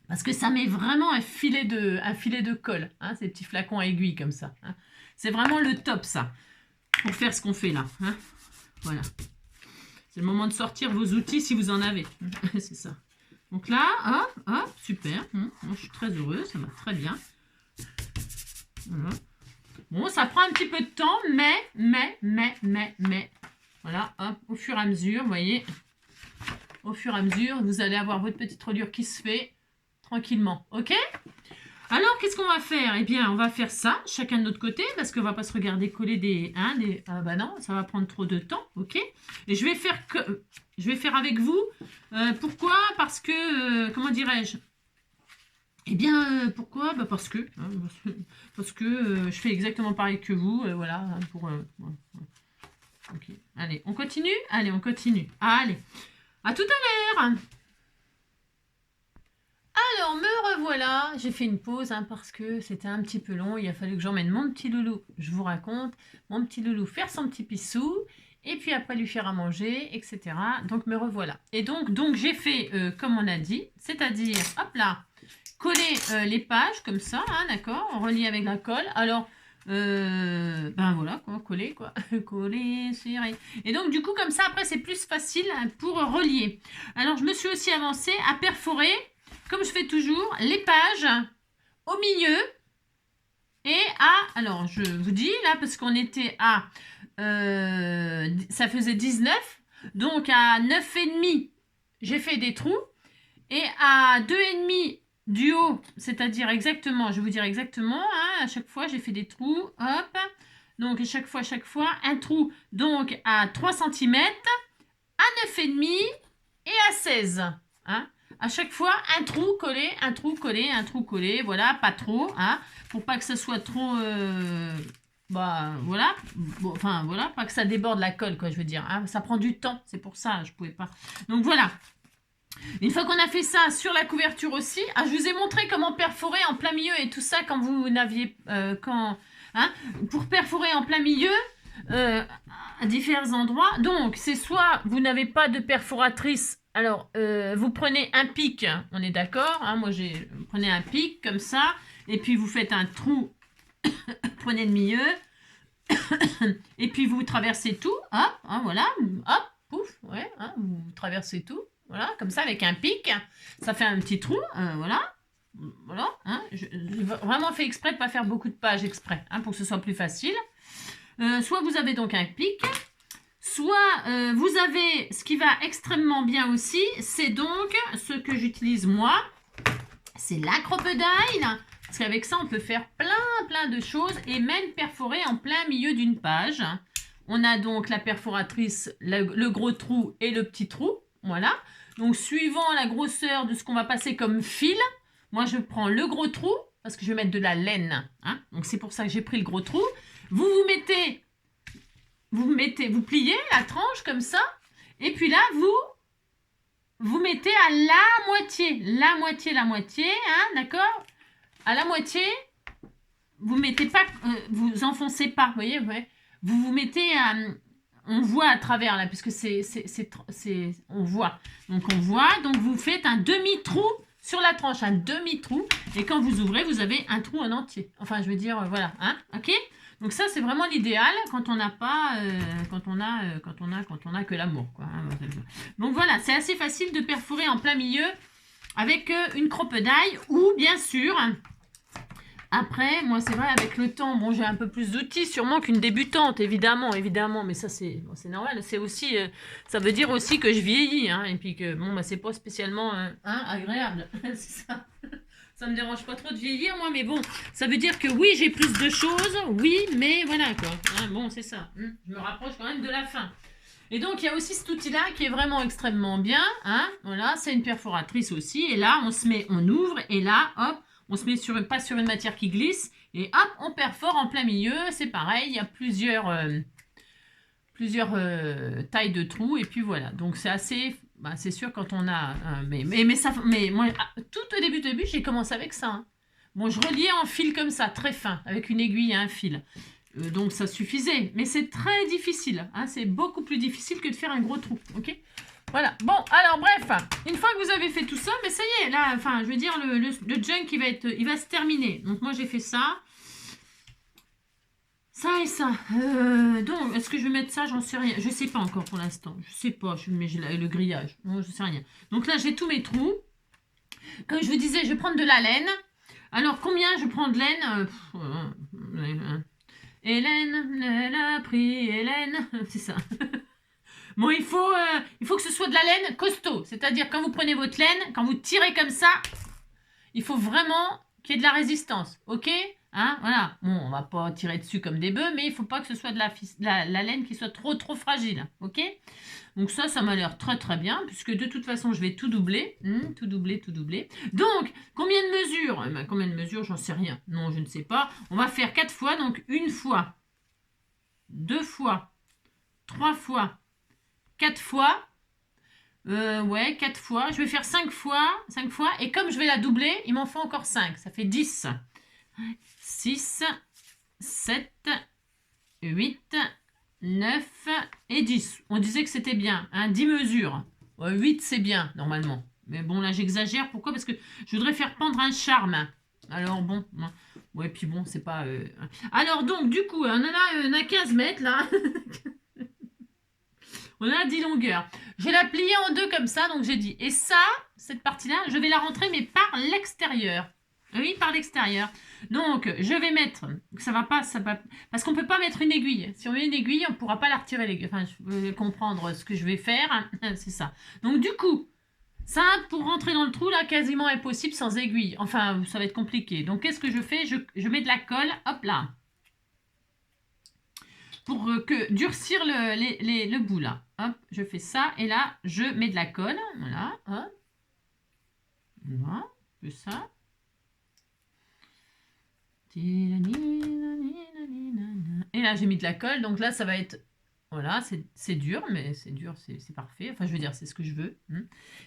Parce que ça met vraiment un filet de colle. Hein, ces petits flacons à aiguille comme ça. Hein. C'est vraiment le top, ça. Pour faire ce qu'on fait là. Hein. Voilà. C'est le moment de sortir vos outils si vous en avez. C'est ça. Donc là, hop, hop, super. Moi, je suis très heureuse, ça va très bien. Voilà. Bon, ça prend un petit peu de temps, mais. Voilà, hop, au fur et à mesure, vous voyez. Au fur et à mesure, vous allez avoir votre petite reliure qui se fait tranquillement. Ok ? Alors, qu'est-ce qu'on va faire? Eh bien, on va faire ça, chacun de notre côté, parce qu'on ne va pas se regarder coller des... Ah bah non, ça va prendre trop de temps, ok? Et je vais faire avec vous. Pourquoi? Parce que, comment dirais-je? Eh bien, pourquoi? Bah parce que je fais exactement pareil que vous, voilà, ok. Allez, on continue? Allez, on continue. Allez, à tout à l'heure! Alors, me revoilà. J'ai fait une pause hein, parce que c'était un petit peu long. Il a fallu que j'emmène mon petit loulou, je vous raconte, mon petit loulou faire son petit pissou et puis après lui faire à manger, etc. Donc, me revoilà. Et donc j'ai fait comme on a dit, c'est-à-dire, hop là, coller les pages comme ça, hein, d'accord, on relie avec la colle. Alors, ben voilà, quoi, coller, quoi. Coller, serrer. Et donc, du coup, comme ça, après, c'est plus facile pour relier. Alors, je me suis aussi avancée à perforer, comme je fais toujours, les pages au milieu et alors je vous dis là, parce qu'on était à, ça faisait 19, donc à 9,5, j'ai fait des trous et à 2,5 du haut, c'est-à-dire exactement, je vais vous dire exactement, hein, à chaque fois j'ai fait des trous, hop, donc à chaque fois, un trou, donc à 3 cm, à 9,5 et à 16, hein. À chaque fois, un trou collé, un trou collé, un trou collé. Voilà, pas trop, hein, pour pas que ça soit trop... bah, voilà. Bon, enfin, voilà, pas que ça déborde la colle, quoi, je veux dire. Hein, ça prend du temps, c'est pour ça, je pouvais pas. Donc, voilà. Une fois qu'on a fait ça sur la couverture aussi, je vous ai montré comment perforer en plein milieu et tout ça quand vous n'aviez... pour perforer en plein milieu à différents endroits. Donc, c'est soit vous n'avez pas de perforatrice, alors vous prenez un pic, on est d'accord, moi vous prenez un pic comme ça, et puis vous faites un trou, prenez le milieu, et puis vous traversez tout, hop, voilà, hop, pouf, ouais, vous traversez tout, voilà, comme ça avec un pic, ça fait un petit trou, voilà. Voilà, j'ai vraiment fait exprès de ne pas faire beaucoup de pages exprès, pour que ce soit plus facile. Soit vous avez donc un pic, soit vous avez, ce qui va extrêmement bien aussi, c'est donc ce que j'utilise moi, c'est la crocodile, parce qu'avec ça on peut faire plein de choses et même perforer en plein milieu d'une page. On a donc la perforatrice, le gros trou et le petit trou, voilà. Donc suivant la grosseur de ce qu'on va passer comme fil, moi je prends le gros trou, parce que je vais mettre de la laine, donc c'est pour ça que j'ai pris le gros trou. Vous pliez la tranche comme ça, et puis là, vous mettez à la moitié, d'accord? À la moitié, vous mettez pas, vous enfoncez pas, vous voyez, ouais. Vous mettez, on voit à travers là, puisque on voit. Donc on voit, donc vous faites un demi-trou sur la tranche, un demi-trou, et quand vous ouvrez, vous avez un trou en entier. Enfin, je veux dire, voilà, ok? Donc ça, c'est vraiment l'idéal quand on n'a pas, quand on a que l'amour, quoi. Donc voilà, c'est assez facile de perforer en plein milieu avec une crocodile ou bien sûr, après, moi c'est vrai, avec le temps, bon, j'ai un peu plus d'outils sûrement qu'une débutante, évidemment, mais ça c'est normal, c'est aussi, ça veut dire aussi que je vieillis, et puis que, bon, bah, c'est pas spécialement agréable, c'est ça. Ça me dérange pas trop de vieillir, moi, mais bon, ça veut dire que oui, j'ai plus de choses, oui, mais voilà, quoi. Bon, c'est ça. Je me rapproche quand même de la fin. Et donc, il y a aussi cet outil-là qui est vraiment extrêmement bien. Voilà, c'est une perforatrice aussi. Et là, on ouvre, et là, hop, on se met pas sur une matière qui glisse, et hop, on perfore en plein milieu. C'est pareil, il y a plusieurs tailles de trous, et puis voilà. Donc, c'est assez... c'est sûr quand on a... mais moi, tout au début, j'ai commencé avec ça. Bon, je reliais en fil comme ça, très fin, avec une aiguille et un fil. Donc, ça suffisait. Mais c'est très difficile. C'est beaucoup plus difficile que de faire un gros trou. Ok ? Voilà. Bon, alors, bref. Une fois que vous avez fait tout ça, mais ça y est, là, enfin, je veux dire, le junk, il va se terminer. Donc, moi, j'ai fait ça. Ça et ça. Donc, est-ce que je vais mettre ça? J'en sais rien. Je sais pas encore pour l'instant. Je sais pas. Je mets le grillage. Non, je sais rien. Donc là, j'ai tous mes trous. Comme je vous disais, je vais prendre de la laine. Alors, combien je prends de laine? Hélène, elle a pris Hélène. C'est ça. Bon, il faut que ce soit de la laine costaud. C'est-à-dire, quand vous prenez votre laine, quand vous tirez comme ça, il faut vraiment qu'il y ait de la résistance. Ok? Voilà. Bon, on va pas tirer dessus comme des bœufs, mais il faut pas que ce soit de la laine qui soit trop fragile. Ok? Donc ça m'a l'air très bien, puisque de toute façon, je vais tout doubler. Tout doubler. Donc, combien de mesures? Combien de mesures? J'en sais rien. Non, je ne sais pas. On va faire 4 fois, donc 1 fois, 2 fois, 3 fois, 4 fois. 4 fois. Je vais faire 5 fois. Et comme je vais la doubler, il m'en faut encore 5. Ça fait 10. 6, 7, 8, 9 et 10. On disait que c'était bien. 10 mesures. 8, c'est bien, normalement. Mais bon, là, j'exagère. Pourquoi? Parce que je voudrais faire pendre un charme. Alors, bon. Ouais, puis bon, c'est pas... Alors, donc, du coup, on a 15 mètres, là. On a 10 longueurs. Je vais la plier en deux comme ça, donc j'ai dit. Et ça, cette partie-là, je vais la rentrer, mais par l'extérieur. Oui, par l'extérieur. Donc, je vais mettre... Ça va pas... parce qu'on ne peut pas mettre une aiguille. Si on met une aiguille, on ne pourra pas la retirer. Enfin, je veux comprendre ce que je vais faire. C'est ça. Donc, du coup, ça, pour rentrer dans le trou, là, quasiment impossible sans aiguille. Enfin, ça va être compliqué. Donc, qu'est-ce que je fais? Je mets de la colle. Hop là. Pour durcir le bout, là. Hop, je fais ça. Et là, je mets de la colle. Voilà. Hop. Voilà. Je fais ça. Et là, j'ai mis de la colle. Donc là, ça va être Voilà, c'est dur, mais c'est dur, c'est parfait. Enfin, je veux dire, c'est ce que je veux.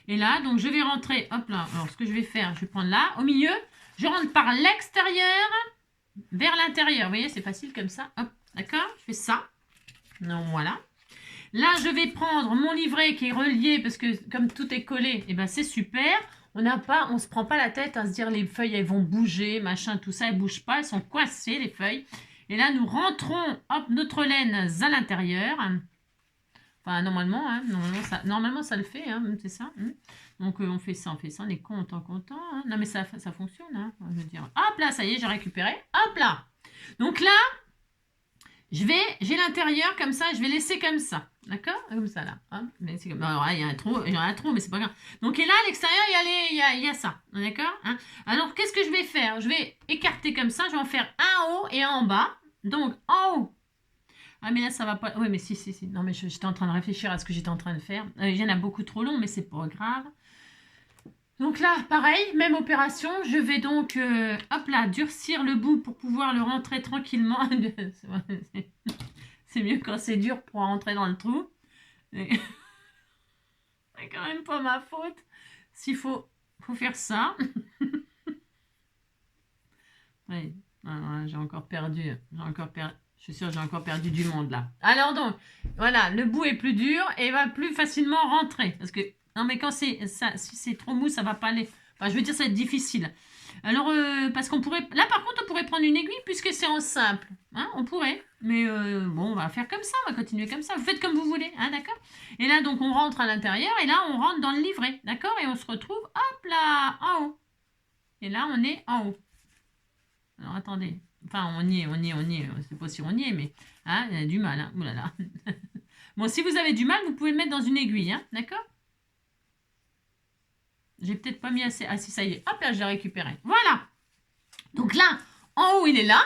Et là, donc, je vais rentrer. Hop là. Alors, ce que je vais faire, je vais prendre là, au milieu. Je rentre par l'extérieur vers l'intérieur. Vous voyez, c'est facile comme ça. Hop, d'accord? Je fais ça. Donc, voilà. Là, je vais prendre mon livret qui est relié parce que comme tout est collé, et ben c'est super. On se prend pas la tête à se dire les feuilles elles vont bouger, machin, tout ça, elles bougent pas, elles sont coincées les feuilles. Et là, nous rentrons hop, notre laine à l'intérieur. Enfin, normalement, hein, normalement, ça le fait, hein, c'est ça. Donc, on fait ça, on est content. Hein. Non, mais ça fonctionne. Hein, je veux dire. Hop là, ça y est, j'ai récupéré. Hop là. Donc là, j'ai l'intérieur comme ça, je vais laisser comme ça. D'accord? Comme ça, là. Hein, mais c'est comme... Alors là, il y a un trou, mais c'est pas grave. Donc, et là, à l'extérieur, il y a ça. D'accord? Hein. Alors, qu'est-ce que je vais faire? Je vais écarter comme ça, je vais en faire un en haut et un en bas. Donc, en haut. Ah, mais là, ça va pas... Oui, mais si. Non, mais j'étais en train de réfléchir à ce que j'étais en train de faire. Il y en a beaucoup trop long, mais c'est pas grave. Donc là, pareil, même opération. Je vais donc, hop là, durcir le bout pour pouvoir le rentrer tranquillement. C'est mieux quand c'est dur pour rentrer dans le trou. C'est quand même pas ma faute. S'il faut faire ça. Oui, j'ai encore perdu. Je suis sûre, j'ai encore perdu du monde là. Alors donc, voilà, le bout est plus dur et va plus facilement rentrer. Parce que, non mais quand si c'est trop mou, ça va pas aller. Enfin, je veux dire, ça va être difficile. Alors, parce qu'on pourrait... Là, par contre, on pourrait prendre une aiguille puisque c'est en simple. Hein, on pourrait. Mais bon, on va faire comme ça, on va continuer comme ça. Vous faites comme vous voulez, hein, d'accord? Et là, donc, on rentre à l'intérieur et là, on rentre dans le livret, d'accord? Et on se retrouve, hop là, en haut. Et là, on est en haut. Alors, attendez. Enfin, on y est. C'est pas si on y est, mais hein, il y a du mal. Hein. Ouh là là. Bon, si vous avez du mal, vous pouvez le mettre dans une aiguille, hein, d'accord? J'ai peut-être pas mis assez. Ah si, ça y est. Hop là, je l'ai récupéré. Voilà. Donc là, en haut, il est là.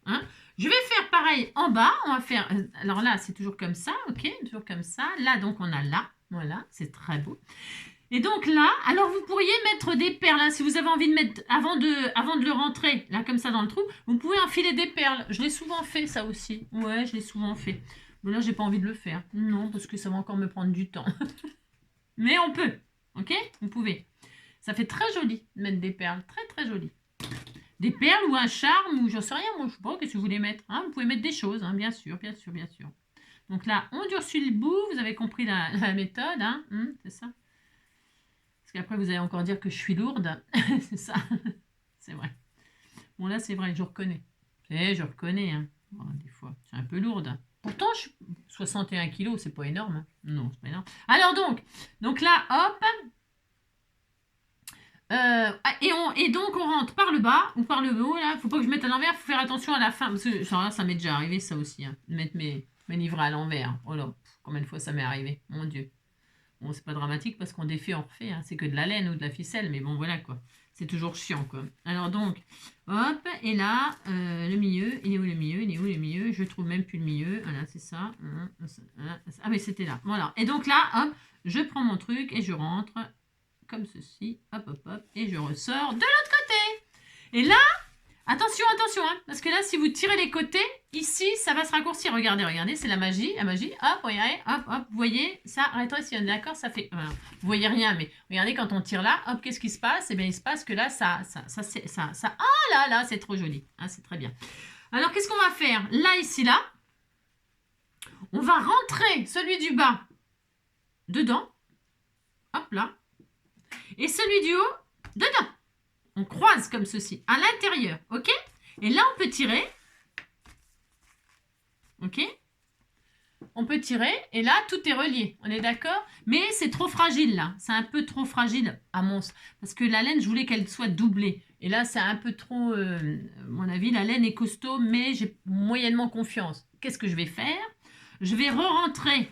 Hein. Je vais faire pareil en bas. On va faire... Alors là, c'est toujours comme ça, ok? Toujours comme ça. Là, donc, on a là. Voilà, c'est très beau. Et donc là, alors vous pourriez mettre des perles, hein, si vous avez envie de mettre, avant de le rentrer, là comme ça dans le trou, vous pouvez enfiler des perles. Je l'ai souvent fait ça aussi. Ouais, je l'ai souvent fait. Mais là, j'ai pas envie de le faire. Non, parce que ça va encore me prendre du temps. Mais on peut, ok? Vous pouvez. Ça fait très joli de mettre des perles, très très joli. Des perles ou un charme, ou j'en sais rien, moi je sais pas, qu'est-ce que vous voulez mettre. Hein, vous pouvez mettre des choses, hein, bien sûr. Donc là, on durcit le bout, vous avez compris la méthode, hein, c'est ça. Parce qu'après, vous allez encore dire que je suis lourde. C'est ça. C'est vrai. Bon, là, c'est vrai, je reconnais. Je reconnais. Hein. Bon, des fois, je suis un peu lourde. Pourtant, 61 kilos, c'est pas énorme. Hein. Non, c'est pas énorme. Alors donc là, hop. Et donc, on rentre par le bas ou par le haut. Là, faut pas que je mette à l'envers. Faut faire attention à la fin. Parce que ça m'est déjà arrivé, ça aussi. Hein, de mettre mes livrets à l'envers. Oh là, combien de fois ça m'est arrivé. Mon Dieu. Bon, c'est pas dramatique parce qu'on défait, on refait. Hein. C'est que de la laine ou de la ficelle, mais bon, voilà quoi. C'est toujours chiant quoi. Alors donc, hop, et là, le milieu, il est où le milieu? Je trouve même plus le milieu. Voilà, c'est ça. Ah, mais c'était là. Voilà. Et donc là, hop, je prends mon truc et je rentre comme ceci. Hop, et je ressors de l'autre côté. Et là, attention, hein, parce que là, si vous tirez les côtés, ici, ça va se raccourcir. Regardez, c'est la magie. Hop, regardez, hop, vous voyez, ça rétrécit, d'accord, ça fait... vous voyez rien, mais regardez, quand on tire là, hop, qu'est-ce qui se passe? Eh bien, il se passe que là, ça ah là, c'est trop joli, hein, c'est très bien. Alors, qu'est-ce qu'on va faire? Là, ici, là, on va rentrer celui du bas dedans, hop là, et celui du haut dedans. On croise comme ceci, à l'intérieur, ok? Et là, on peut tirer. Ok? On peut tirer, et là, tout est relié. On est d'accord? Mais c'est trop fragile, là. C'est un peu trop fragile, à mon sens. Parce que la laine, je voulais qu'elle soit doublée. Et là, c'est un peu trop... à mon avis, la laine est costaud, mais j'ai moyennement confiance. Qu'est-ce que je vais faire? Je vais re-rentrer.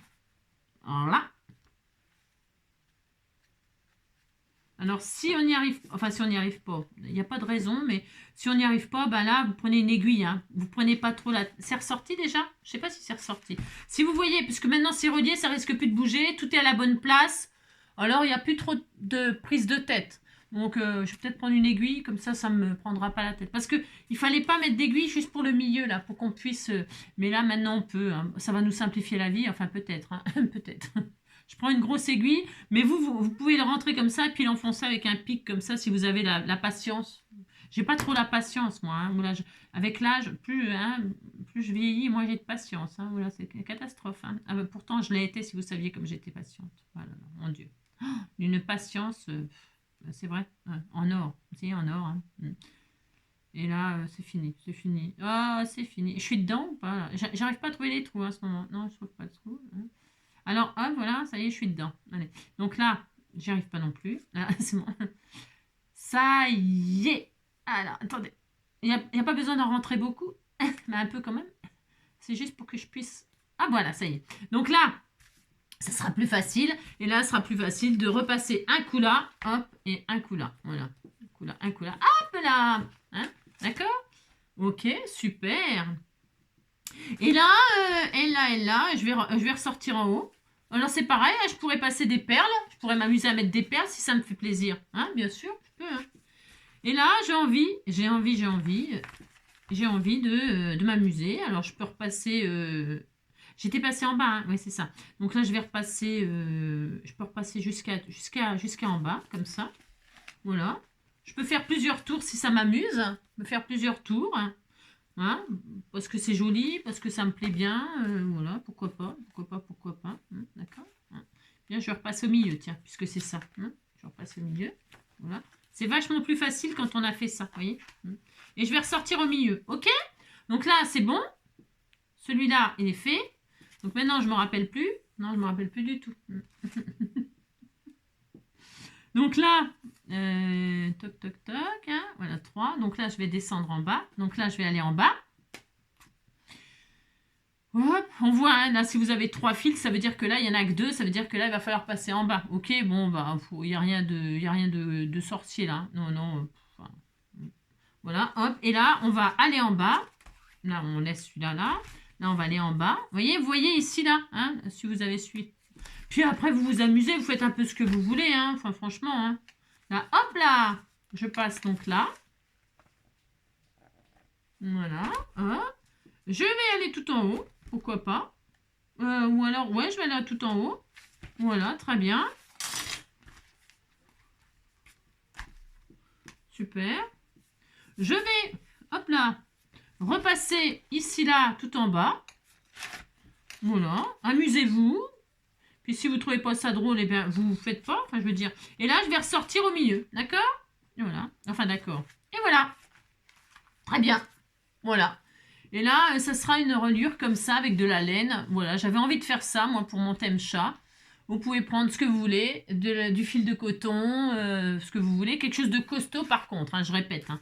Là. Alors, si on n'y arrive pas, il n'y a pas de raison, mais si on n'y arrive pas, ben là, vous prenez une aiguille. Hein. Vous prenez pas trop la... C'est ressorti déjà? Je ne sais pas si c'est ressorti. Si vous voyez, puisque maintenant c'est relié, ça risque plus de bouger, tout est à la bonne place. Alors, il n'y a plus trop de prise de tête. Donc, je vais peut-être prendre une aiguille, comme ça me prendra pas la tête. Parce que il fallait pas mettre d'aiguille juste pour le milieu, là, pour qu'on puisse... mais là, maintenant, on peut. Hein. Ça va nous simplifier la vie. Enfin, peut-être. Hein. Peut-être. Je prends une grosse aiguille, mais vous pouvez le rentrer comme ça et puis l'enfoncer avec un pic comme ça si vous avez la patience. J'ai pas trop la patience, moi. Hein. Voilà, avec l'âge, plus je vieillis, moins j'ai de patience. Hein. Voilà, c'est une catastrophe. Hein. Ah, pourtant, je l'ai été si vous saviez comme j'étais patiente. Voilà, mon Dieu. Oh, une patience, c'est vrai, en or. C'est en or. Hein. Et là, c'est fini, c'est fini. Ah, c'est fini. Je suis dedans ou pas? J'arrive pas à trouver les trous à ce moment. Non, je trouve pas de trous. Hein. Alors, hop, voilà, ça y est, je suis dedans. Allez. Donc là, j'y arrive pas non plus. Là, c'est bon. Ça y est. Alors, attendez. Il n'y a pas besoin d'en rentrer beaucoup, mais un peu quand même. C'est juste pour que je puisse... Ah, voilà, ça y est. Donc là, ça sera plus facile. Et là, ce sera plus facile de repasser un coup là, hop, et un coup là. Voilà. Un coup là, un coup là. Hop là. Hein, d'accord? Ok, super. Et là, je vais ressortir en haut. Alors c'est pareil, hein, je pourrais passer des perles, je pourrais m'amuser à mettre des perles si ça me fait plaisir, hein, bien sûr, je peux. Hein. Et là, j'ai envie de m'amuser. Alors je peux repasser, j'étais passée en bas, hein, oui c'est ça. Donc là je vais repasser, je peux repasser jusqu'à en bas, comme ça. Voilà. Je peux faire plusieurs tours si ça m'amuse, je peux faire plusieurs tours. Hein, parce que c'est joli, parce que ça me plaît bien, voilà, pourquoi pas, hein, d'accord. Hein. Bien, je repasse au milieu, tiens, puisque c'est ça. Hein, je repasse au milieu, voilà. C'est vachement plus facile quand on a fait ça, vous voyez. Et je vais ressortir au milieu, ok. Donc là, c'est bon. Celui-là, il est fait. Donc maintenant, je ne me rappelle plus. Non, je ne me rappelle plus du tout. Donc là, toc, toc, toc, hein, voilà, 3. Donc là, je vais descendre en bas. Donc là, je vais aller en bas. Hop, on voit, hein, là, si vous avez 3 fils, ça veut dire que là, il n'y en a que 2. Ça veut dire que là, il va falloir passer en bas. Ok, bon, bah, il n'y a rien de sorcier, là. Non, non. Enfin, voilà, hop. Et là, on va aller en bas. Là, on laisse celui-là, là. Là, on va aller en bas. Vous voyez ici, là, hein, si vous avez suivi. Puis après, vous vous amusez, vous faites un peu ce que vous voulez, hein. Enfin, franchement, hein. Là, hop là, je passe donc là. Voilà, hop. Je vais aller tout en haut, pourquoi pas. Ou alors, ouais, je vais aller tout en haut. Voilà, très bien. Super. Je vais, hop là, repasser ici, là, tout en bas. Voilà, amusez-vous. Puis si vous ne trouvez pas ça drôle, eh bien, vous ne faites pas. Enfin, je veux dire. Et là, je vais ressortir au milieu. D'accord? Voilà. Enfin, d'accord. Et voilà. Très bien. Voilà. Et là, ça sera une reliure comme ça, avec de la laine. Voilà, j'avais envie de faire ça, moi, pour mon thème chat. Vous pouvez prendre ce que vous voulez, du fil de coton, ce que vous voulez. Quelque chose de costaud, par contre, hein, je répète. Hein.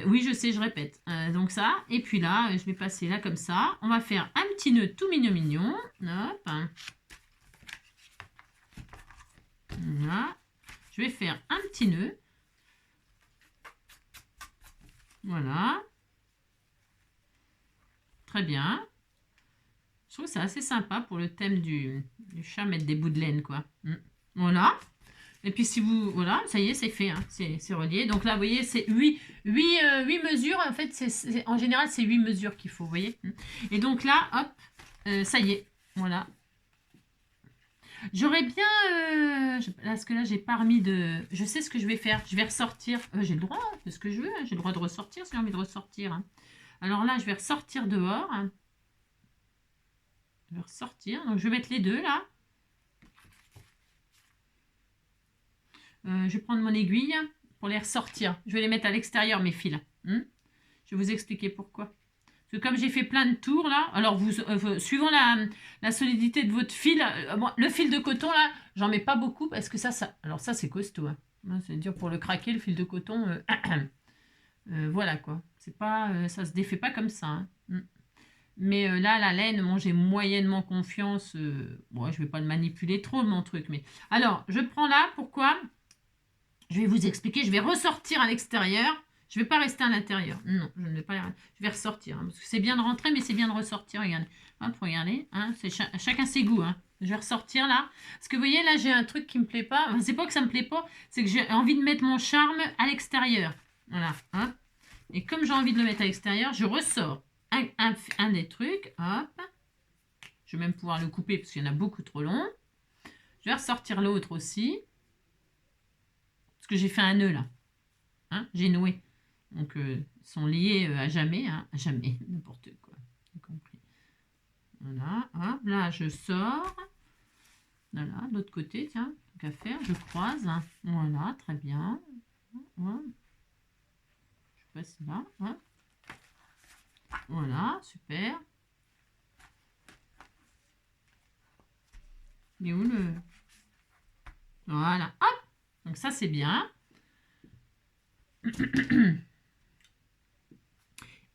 Oui, je sais, je répète. Donc ça, et puis là, je vais passer là comme ça. On va faire un petit nœud tout mignon. Hop. Voilà. Je vais faire un petit nœud. Voilà. Très bien. Je trouve ça assez sympa pour le thème du chat, mettre des bouts de laine, quoi. Voilà. Et puis si vous... Voilà, ça y est, c'est fait. Hein. C'est relié. Donc là, vous voyez, c'est 8 mesures. En fait, en général, c'est 8 mesures qu'il faut, vous voyez. Et donc là, hop, ça y est. Voilà. J'aurais bien... parce que là, j'ai pas remis de... Je sais ce que je vais faire. Je vais ressortir. J'ai le droit, c'est ce que je veux. Hein. J'ai le droit de ressortir si j'ai envie de ressortir. Hein. Alors là, je vais ressortir dehors. Hein. Je vais ressortir. Donc, je vais mettre les deux, là. Je vais prendre mon aiguille pour les ressortir. Je vais les mettre à l'extérieur, mes fils. Je vais vous expliquer pourquoi. Parce que comme j'ai fait plein de tours, là, alors suivant la solidité de votre fil, le fil de coton, là, j'en mets pas beaucoup parce que alors ça, c'est costaud. Hein. C'est dur pour le craquer, le fil de coton. Voilà, quoi. C'est pas, ça se défait pas comme ça. Hein. Mais là, la laine, bon, j'ai moyennement confiance. Bon, je vais pas le manipuler trop, mon truc. Mais alors, je prends là, pourquoi? Je vais vous expliquer. Je vais ressortir à l'extérieur. Je ne vais pas rester à l'intérieur. Non, je ne vais pas. Je vais ressortir. Hein, parce que c'est bien de rentrer, mais c'est bien de ressortir. Regardez. Hop, regardez. Hein, c'est chacun ses goûts. Hein. Je vais ressortir là. Parce que vous voyez, là, j'ai un truc qui me plaît pas. Enfin, c'est pas que ça me plaît pas, c'est que j'ai envie de mettre mon charme à l'extérieur. Voilà. Hein. Et comme j'ai envie de le mettre à l'extérieur, je ressors un des trucs. Hop. Je vais même pouvoir le couper parce qu'il y en a beaucoup trop long. Je vais ressortir l'autre aussi. Parce que j'ai fait un nœud là. Hein, j'ai noué. Donc, ils sont liés à jamais. Hein, à jamais. N'importe quoi. J'ai compris. Voilà. Hop, là, je sors. Voilà, de l'autre côté, tiens. Donc à faire, je croise. Voilà, très bien. Hop. Je passe là. Hop. Voilà, super. Il est où le... Voilà, hop. Donc ça, c'est bien.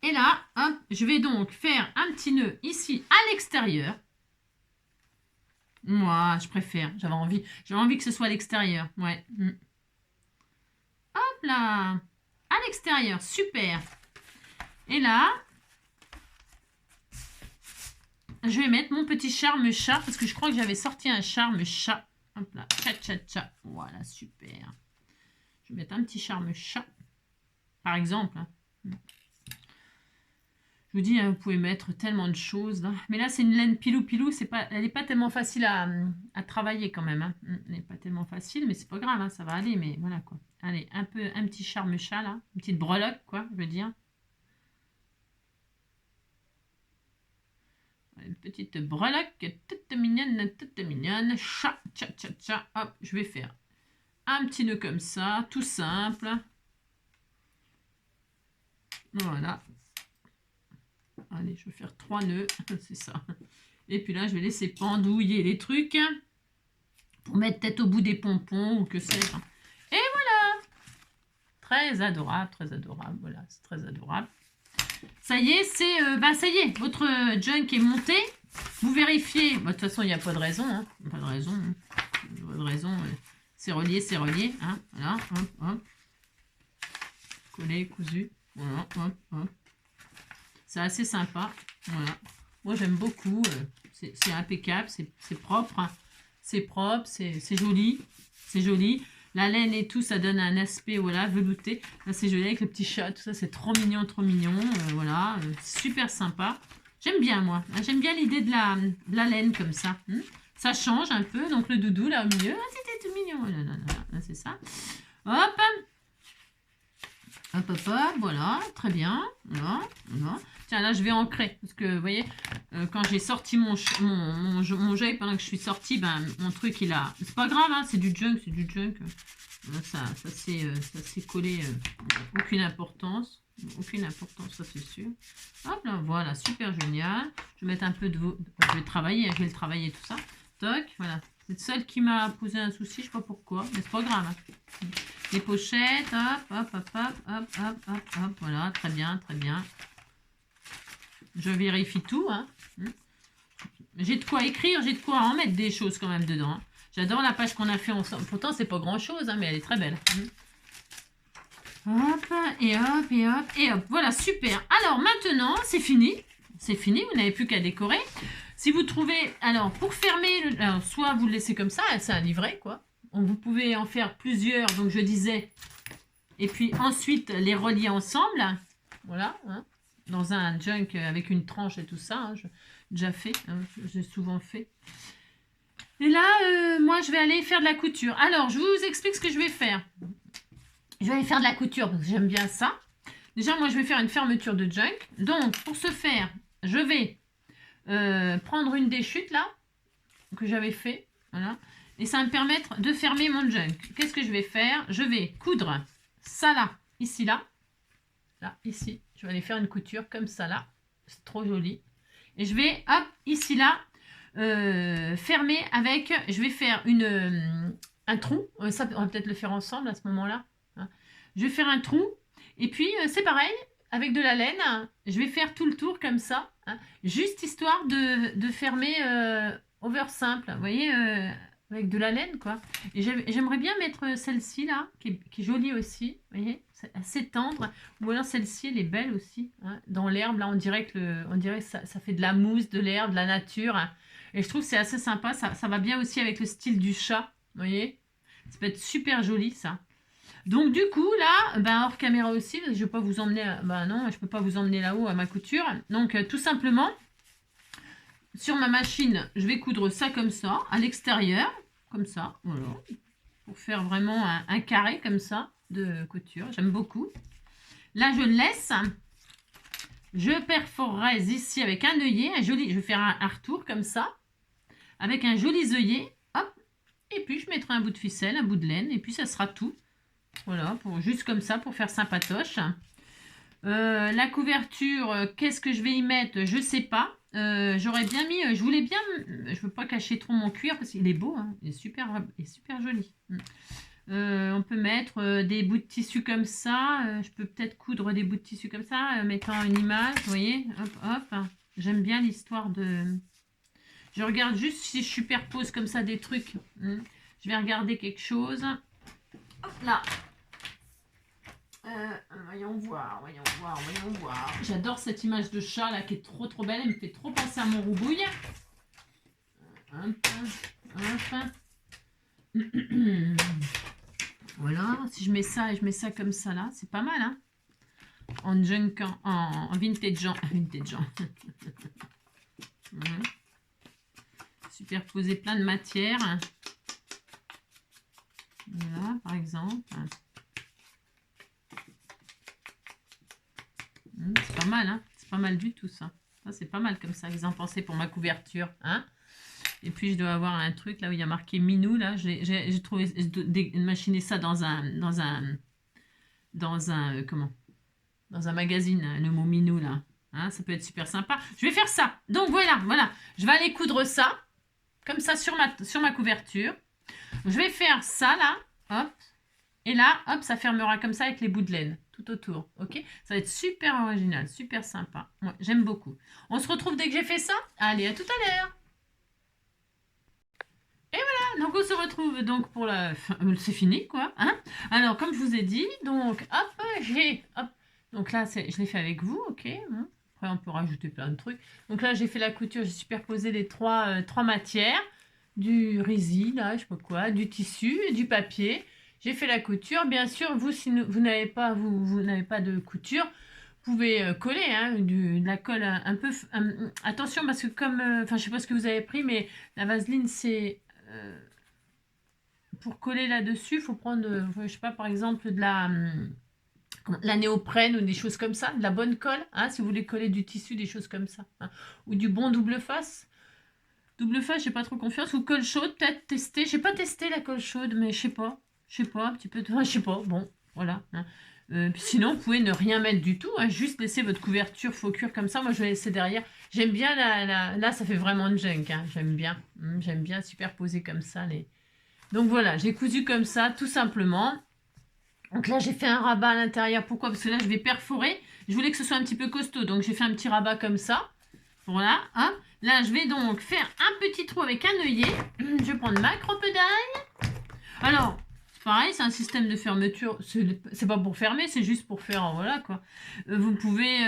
Et là, hop, je vais donc faire un petit nœud ici à l'extérieur. Moi, je préfère. J'avais envie que ce soit à l'extérieur. Ouais. Hop là. À l'extérieur. Super. Et là, je vais mettre mon petit charme chat parce que je crois que j'avais sorti un charme chat. Hop là. Chat, chat, chat. Voilà, super. Je vais mettre un petit charme chat. Par exemple. Je vous dis, vous pouvez mettre tellement de choses. Là. Mais là, c'est une laine pilou-pilou. Elle n'est pas tellement facile à travailler quand même. Hein. Elle n'est pas tellement facile, mais c'est pas grave. Hein, ça va aller. Mais voilà quoi. Allez, un petit charme chat là. Une petite breloque, quoi, je veux dire. Une petite breloque toute mignonne, toute mignonne. Chat, chat, chat, chat. Hop, je vais faire un petit nœud comme ça, tout simple. Voilà. Allez, je vais faire 3 nœuds, c'est ça. Et puis là, je vais laisser pendouiller les trucs pour mettre peut-être au bout des pompons ou que sais-je. Et voilà. Très adorable, très adorable. Voilà, c'est très adorable. Ça y est, ça y est, votre junk est monté. Vous vérifiez. Bah, de toute façon, il n'y a pas de raison. Hein. Pas de raison. Hein. Pas de raison. C'est relié, c'est relié. Hein. Voilà, hop, hop. Collé, cousu. Voilà, hop, hop. C'est assez sympa. Voilà. Moi, j'aime beaucoup. C'est impeccable. C'est propre. Hein. C'est propre. C'est joli. C'est joli. La laine et tout, ça donne un aspect, voilà, velouté. Là, c'est joli avec le petit chat. Tout ça, c'est trop mignon, trop mignon. Voilà. Super sympa. J'aime bien, moi. J'aime bien l'idée de la laine comme ça. Ça change un peu. Donc, le doudou, là, au milieu. Ah, c'était tout mignon. Là, c'est ça. Hop. Hop, hop, hop, voilà, très bien. Voilà, voilà. Tiens, là, je vais ancrer. Parce que, vous voyez, quand j'ai sorti mon jet, pendant que je suis sortie, ben, mon truc, il a... C'est pas grave, hein, c'est du junk, c'est du junk. Ça s'est collé. Aucune importance. Aucune importance, ça, c'est sûr. Hop, là, voilà, super génial. Je vais mettre un peu de... Je vais travailler, je vais le travailler, tout ça. Toc, voilà. C'est celle qui m'a posé un souci, je sais pas pourquoi, mais c'est pas grave. Hein. Les pochettes, hop, hop, hop, hop, hop, hop, hop, hop, voilà, très bien, très bien. Je vérifie tout. Hein. J'ai de quoi écrire, j'ai de quoi en mettre des choses quand même dedans. Hein. J'adore la page qu'on a fait ensemble. Pourtant, c'est pas grand chose, hein, mais elle est très belle. Hop, et hop, et hop, et hop. Voilà, super. Alors maintenant, c'est fini. C'est fini, vous n'avez plus qu'à décorer. Si vous trouvez, alors pour fermer, alors, soit vous le laissez comme ça, c'est un livret quoi. Vous pouvez en faire plusieurs, donc je disais, et puis ensuite les relier ensemble, voilà, hein, dans un junk avec une tranche et tout ça, hein, j'ai déjà fait, hein, j'ai souvent fait. Et là, moi je vais aller faire de la couture. Alors, je vous explique ce que je vais faire. Je vais aller faire de la couture parce que j'aime bien ça. Déjà, moi je vais faire une fermeture de junk. Donc, pour ce faire, je vais prendre une des chutes là que j'avais fait, voilà, et ça va me permettre de fermer mon junk. Qu'est-ce que je vais faire? Je vais coudre ça là, ici là, ici, je vais aller faire une couture comme ça là, c'est trop joli, et je vais hop ici là fermer avec, je vais faire un trou, ça on va peut-être le faire ensemble à ce moment là, hein. Je vais faire un trou et puis c'est pareil. Avec de la laine, je vais faire tout le tour comme ça, hein, juste histoire de fermer over simple, vous voyez, avec de la laine, quoi. Et j'aimerais bien mettre celle-ci, là, qui est jolie aussi, vous voyez, c'est assez tendre. Ou alors celle-ci, elle est belle aussi, hein, dans l'herbe, là, on dirait que ça fait de la mousse, de l'herbe, de la nature. Hein. Et je trouve que c'est assez sympa. Ça va bien aussi avec le style du chat. Vous voyez? Ça peut être super joli, ça. Donc, du coup, là, ben, hors caméra aussi, je ne vais pas vous emmener... Ben non, je ne peux pas vous emmener là-haut à ma couture. Donc, tout simplement, sur ma machine, je vais coudre ça comme ça, à l'extérieur. Comme ça, voilà. Pour faire vraiment un carré comme ça de couture. J'aime beaucoup. Là, je laisse. Je perforerai ici avec un œillet. Je vais faire un retour comme ça. Avec un joli œillet. Hop. Et puis, je mettrai un bout de ficelle, un bout de laine. Et puis, ça sera tout. Voilà, juste comme ça, pour faire sympatoche. La couverture, qu'est-ce que je vais y mettre? Je sais pas. J'aurais bien mis... je voulais bien... Je veux pas cacher trop mon cuir parce qu'il est beau. Hein, il est super joli. On peut mettre des bouts de tissu comme ça. Je peux peut-être coudre des bouts de tissu comme ça, mettant une image, vous voyez. Hop, hop. J'aime bien l'histoire de... Je regarde juste si je superpose comme ça des trucs. Je vais regarder quelque chose. Hop là. Voyons voir. J'adore cette image de chat là qui est trop belle. Elle me fait trop penser à mon roubouille. Voilà, si je mets ça et je mets ça comme ça là, c'est pas mal, hein. En vintage. Superposer plein de matières. Voilà, par exemple. C'est pas mal, hein. C'est pas mal du tout, ça. Ça, c'est pas mal comme ça. Ils ont pensé pour ma couverture, hein. Et puis, je dois avoir un truc là où il y a marqué Minou, là. J'ai trouvé, machiné ça dans un magazine, le mot Minou, là. Hein, ça peut être super sympa. Je vais faire ça. Donc, voilà. Je vais aller coudre ça, comme ça, sur ma couverture. Je vais faire ça, là. Hop. Et là, hop, ça fermera comme ça avec les bouts de laine tout autour. Ok? Ça va être super original, super sympa. Ouais, j'aime beaucoup. On se retrouve dès que j'ai fait ça. Allez, à tout à l'heure. Et voilà, donc on se retrouve donc pour la fin. C'est fini, quoi. Hein? Alors, comme je vous ai dit, donc, hop. Donc là, je l'ai fait avec vous, ok. Bon. Après, on peut rajouter plein de trucs. Donc là, j'ai fait la couture, j'ai superposé les trois matières. Du résil, là, je sais pas quoi, du tissu et du papier. J'ai fait la couture. Bien sûr, vous, si vous n'avez pas, vous n'avez pas de couture, vous pouvez coller de la colle un peu... attention, parce que comme... Enfin, je sais pas ce que vous avez pris, mais la vaseline, c'est... pour coller là-dessus, il faut prendre, je sais pas, par exemple, de la néoprène ou des choses comme ça, de la bonne colle, hein, si vous voulez coller du tissu, des choses comme ça. Hein, ou du bon double face. Double face, j'ai pas trop confiance. Ou colle chaude, peut-être tester. J'ai pas testé la colle chaude, mais je sais pas, un petit peu. Je sais pas, bon, voilà. Hein. Sinon, vous pouvez ne rien mettre du tout. Hein, juste laisser votre couverture faux cuir comme ça. Moi, je vais laisser derrière. J'aime bien là, ça fait vraiment une junk. Hein, j'aime bien superposer comme ça. Donc voilà, j'ai cousu comme ça, tout simplement. Donc là, j'ai fait un rabat à l'intérieur. Pourquoi? Parce que là, je vais perforer. Je voulais que ce soit un petit peu costaud. Donc, j'ai fait un petit rabat comme ça. Voilà, hein. Là, je vais donc faire un petit trou avec un œillet. Je vais prendre ma cropedaille. Alors, c'est pareil, c'est un système de fermeture. C'est pas pour fermer, c'est juste pour faire, voilà, quoi. Vous pouvez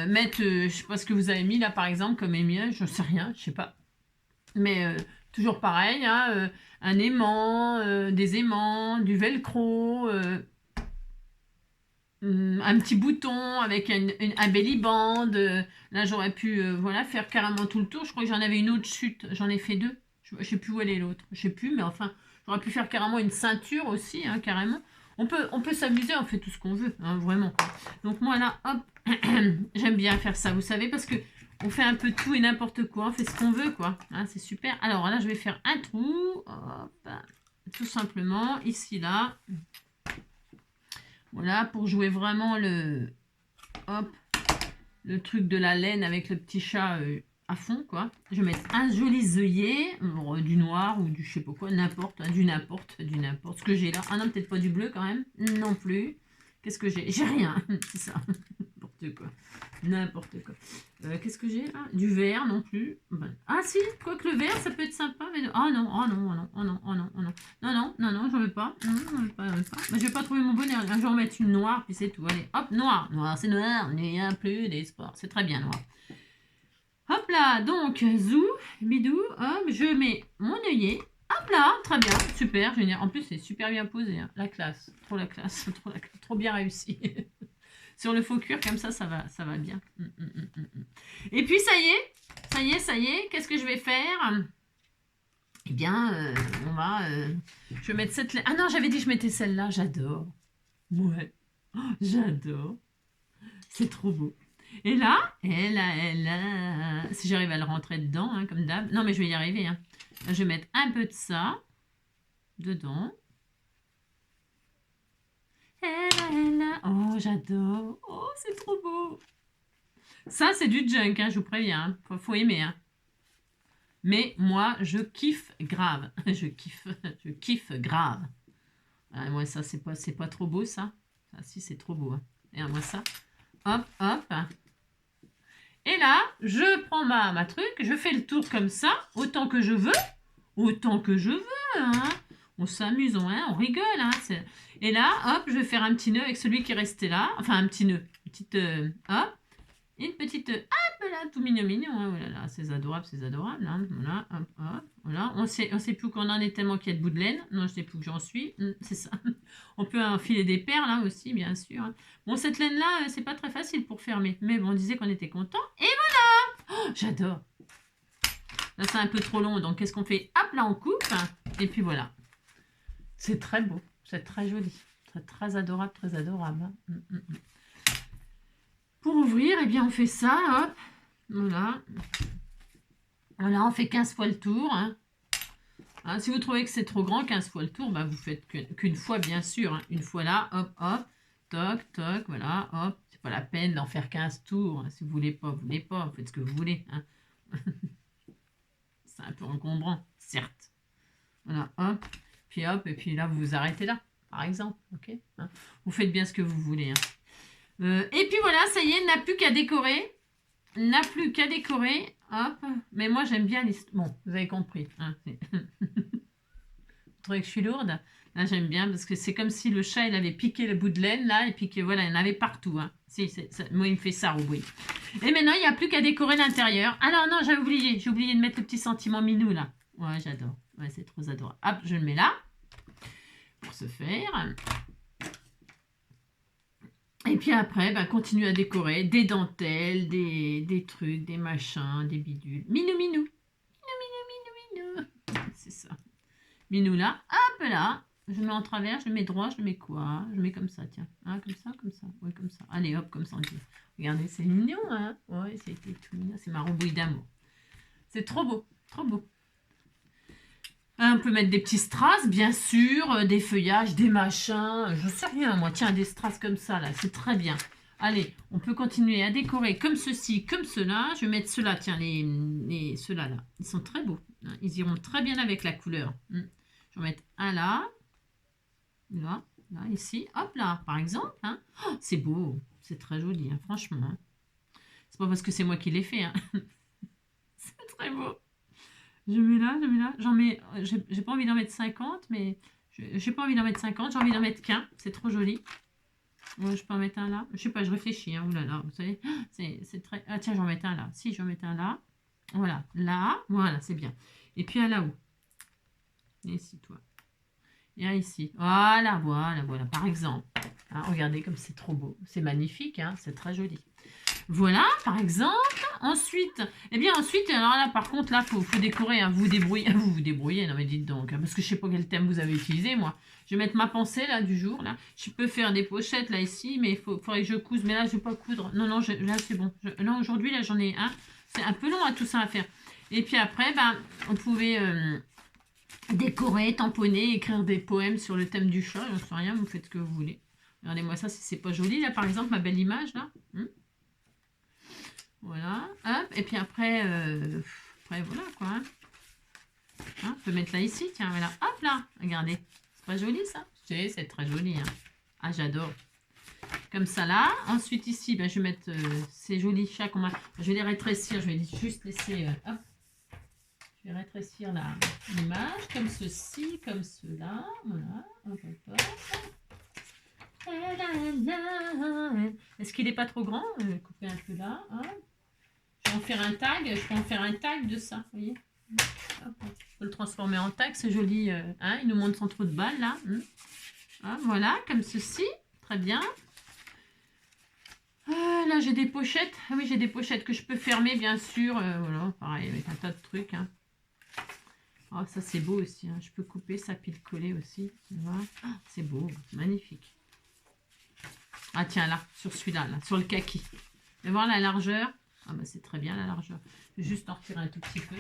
mettre, je sais pas ce que vous avez mis là, par exemple, comme émiel, je sais rien, je sais pas. Mais toujours pareil, hein, un aimant, des aimants, du velcro... un petit bouton avec un belly band. Là, j'aurais pu voilà, faire carrément tout le tour. Je crois que j'en avais une autre chute. J'en ai fait deux. Je ne sais plus où elle est l'autre. Je sais plus, mais enfin, j'aurais pu faire carrément une ceinture aussi, hein, carrément. On peut s'amuser, on fait tout ce qu'on veut, hein, vraiment. Quoi. Donc moi, là, hop, j'aime bien faire ça, vous savez, parce que on fait un peu tout et n'importe quoi. On fait ce qu'on veut, quoi. Hein, c'est super. Alors là, je vais faire un trou. Hop, tout simplement, ici, là. Voilà, pour jouer vraiment le truc de la laine avec le petit chat à fond, quoi. Je vais mettre un joli œillet, du noir ou du je sais pas quoi, n'importe, hein, du n'importe. Ce que j'ai là. Ah non, peut-être pas du bleu quand même. Non plus. Qu'est-ce que j'ai? J'ai rien. C'est ça. N'importe quoi. Qu'est-ce que j'ai là? Du vert non plus. Ah si, quoique le vert, ça peut être sympa. Mais... Ah non, non, j'en veux pas. Mais je vais pas trouver mon bonheur. Je vais en mettre une noire, puis c'est tout. Allez, hop, noir. Noir, c'est noir. Il n'y a plus d'espoir. C'est très bien, noir. Hop là, donc, zou, bidou, hop, je mets mon œillet. Hop là, très bien, super, génial. En plus, c'est super bien posé, hein. La classe, trop bien réussi. Sur le faux cuir, comme ça va bien. Et puis, ça y est, qu'est-ce que je vais faire? Eh bien, je vais mettre cette... Ah non, j'avais dit que je mettais celle-là, j'adore. Ouais, oh, j'adore. C'est trop beau. Et là, si j'arrive à le rentrer dedans, hein, comme d'hab. Non, mais je vais y arriver. Hein. Là, je vais mettre un peu de ça dedans. Oh, j'adore. Oh, c'est trop beau. Ça, c'est du junk, hein, je vous préviens. Hein. Faut aimer. Hein. Mais moi, je kiffe grave. je kiffe grave. Ah, moi, ça, c'est pas trop beau, ça. Ah, si, c'est trop beau. Hein. Et moi, ça. Hop, hop. Et là, je prends ma truc, je fais le tour comme ça, autant que je veux. Hein. On s'amuse, on rigole. Hein. Et là, hop, je vais faire un petit nœud avec celui qui est resté là. Enfin, un petit nœud. Hop. Une petite... hop là, tout mignon. Hein. Oh là là, c'est adorable. Hein. Voilà, hop, hop. Voilà. On sait plus où qu'on en est tellement qu'il y a de bout de laine. Non, je sais plus où j'en suis. C'est ça. On peut enfiler des perles là aussi, bien sûr. Hein. Bon, cette laine-là, c'est pas très facile pour fermer. Mais bon, on disait qu'on était content. Et voilà. Oh, j'adore. Là, c'est un peu trop long. Donc, qu'est-ce qu'on fait? Hop, là, on coupe. Et puis voilà. C'est très beau. C'est très joli. Très adorable. Hein. Pour ouvrir, eh bien, on fait ça. Hop. Voilà. Voilà, on fait 15 fois le tour. Hein. Hein, si vous trouvez que c'est trop grand, 15 fois le tour, bah, vous faites qu'une fois, bien sûr. Hein. Une fois là, hop, hop. Toc, toc, voilà, hop. C'est pas la peine d'en faire 15 tours. Hein. Si vous voulez pas, vous faites ce que vous voulez. Hein. C'est un peu encombrant, certes. Voilà, hop. Puis hop, et puis là, vous vous arrêtez là, par exemple. Ok. Hein. Vous faites bien ce que vous voulez. Hein. Et puis voilà, ça y est, n'a plus qu'à décorer. Hop. Mais moi, j'aime bien les... Bon, vous avez compris. Hein. Vous trouvez que je suis lourde? Là, j'aime bien parce que c'est comme si le chat, il avait piqué le bout de laine, là, et puis que voilà, il y en avait partout. Hein. Si, moi, il me fait ça, oui. Et maintenant, il n'y a plus qu'à décorer l'intérieur. Alors non, j'ai oublié de mettre le petit sentiment minou, là. Ouais, j'adore. Ouais, c'est trop adorable. Hop, je le mets là. Pour ce faire. Et puis après, bah, continue à décorer des dentelles, des trucs, des machins, des bidules. Minou. C'est ça. Minou là, hop là. Je le mets en travers, je le mets droit, je le mets quoi? Je le mets comme ça, tiens. Ah, comme ça. Oui, comme ça. Allez, hop, comme ça on dit. Regardez, c'est mignon, hein? Ouais, c'était tout mignon. C'est ma rembouille d'amour. C'est trop beau. On peut mettre des petits strass, bien sûr, des feuillages, des machins, je sais rien, moi. Tiens, des strass comme ça, là, c'est très bien. Allez, on peut continuer à décorer comme ceci, comme cela. Je vais mettre ceux-là, tiens, ceux-là, là. Ils sont très beaux. Hein. Ils iront très bien avec la couleur. Je vais en mettre un là, ici. Hop là, par exemple. Hein. Oh, c'est beau, c'est très joli, hein, franchement. Hein. C'est pas parce que c'est moi qui l'ai fait. Hein. C'est très beau. Je mets là. J'en mets, j'ai pas envie d'en mettre 50, mais j'ai pas envie d'en mettre 50, j'ai envie d'en mettre qu'un. C'est trop joli. Ouais, je peux en mettre un là. Je sais pas, je réfléchis. Hein. Oulala, vous savez, c'est très... Ah tiens, j'en mets un là. Si, j'en mets un là. Voilà, là. Voilà, c'est bien. Et puis un là-haut. Et ici, toi. Et un ici. Voilà. Par exemple. Hein, regardez comme c'est trop beau. C'est magnifique, hein. C'est très joli. Voilà, par exemple. Ensuite, alors là, par contre, là, faut décorer. Hein. Vous vous débrouillez. Non, mais dites donc. Hein, parce que je sais pas quel thème vous avez utilisé, moi. Je vais mettre ma pensée, là, du jour. Là. Je peux faire des pochettes, là, ici. Mais il faudrait que je couse. Mais là, je vais pas coudre. Non, là, c'est bon. Là, aujourd'hui, là, j'en ai un. C'est un peu long, tout ça à faire. Et puis après, on pouvait décorer, tamponner, écrire des poèmes sur le thème du chat. J'en sais rien, vous faites ce que vous voulez. Regardez-moi ça, si c'est pas joli. Là, par exemple, ma belle image, là. Voilà, hop, et puis après voilà quoi. Hein, on peut mettre là ici, tiens, voilà, hop là, regardez. C'est pas joli ça? C'est très joli. Hein. Ah, j'adore. Comme ça là. Ensuite ici, je vais mettre ces jolis chats qu'on m'a... Je vais les rétrécir, je vais juste laisser... hop. Je vais rétrécir l'image comme ceci, comme cela. Voilà, hop. Est-ce qu'il n'est pas trop grand? Couper un peu là, hein. faire un tag. Je peux en faire un tag de ça, vous voyez. Hop, je peux le transformer en tag, c'est joli. Hein, il nous montre son trou de balle, là. Ah, voilà, comme ceci. Très bien. Ah, là, j'ai des pochettes. Ah oui, j'ai des pochettes que je peux fermer, bien sûr. Voilà, pareil, avec un tas de trucs. Hein. Oh, ça, c'est beau aussi. Hein. Je peux couper ça, puis le coller aussi. Voilà. Oh, c'est beau, magnifique. Ah, tiens, là, sur celui-là, là, sur le kaki. Vous voir la largeur. Ah, bah, c'est très bien, la largeur. Je vais juste en retirer un tout petit peu.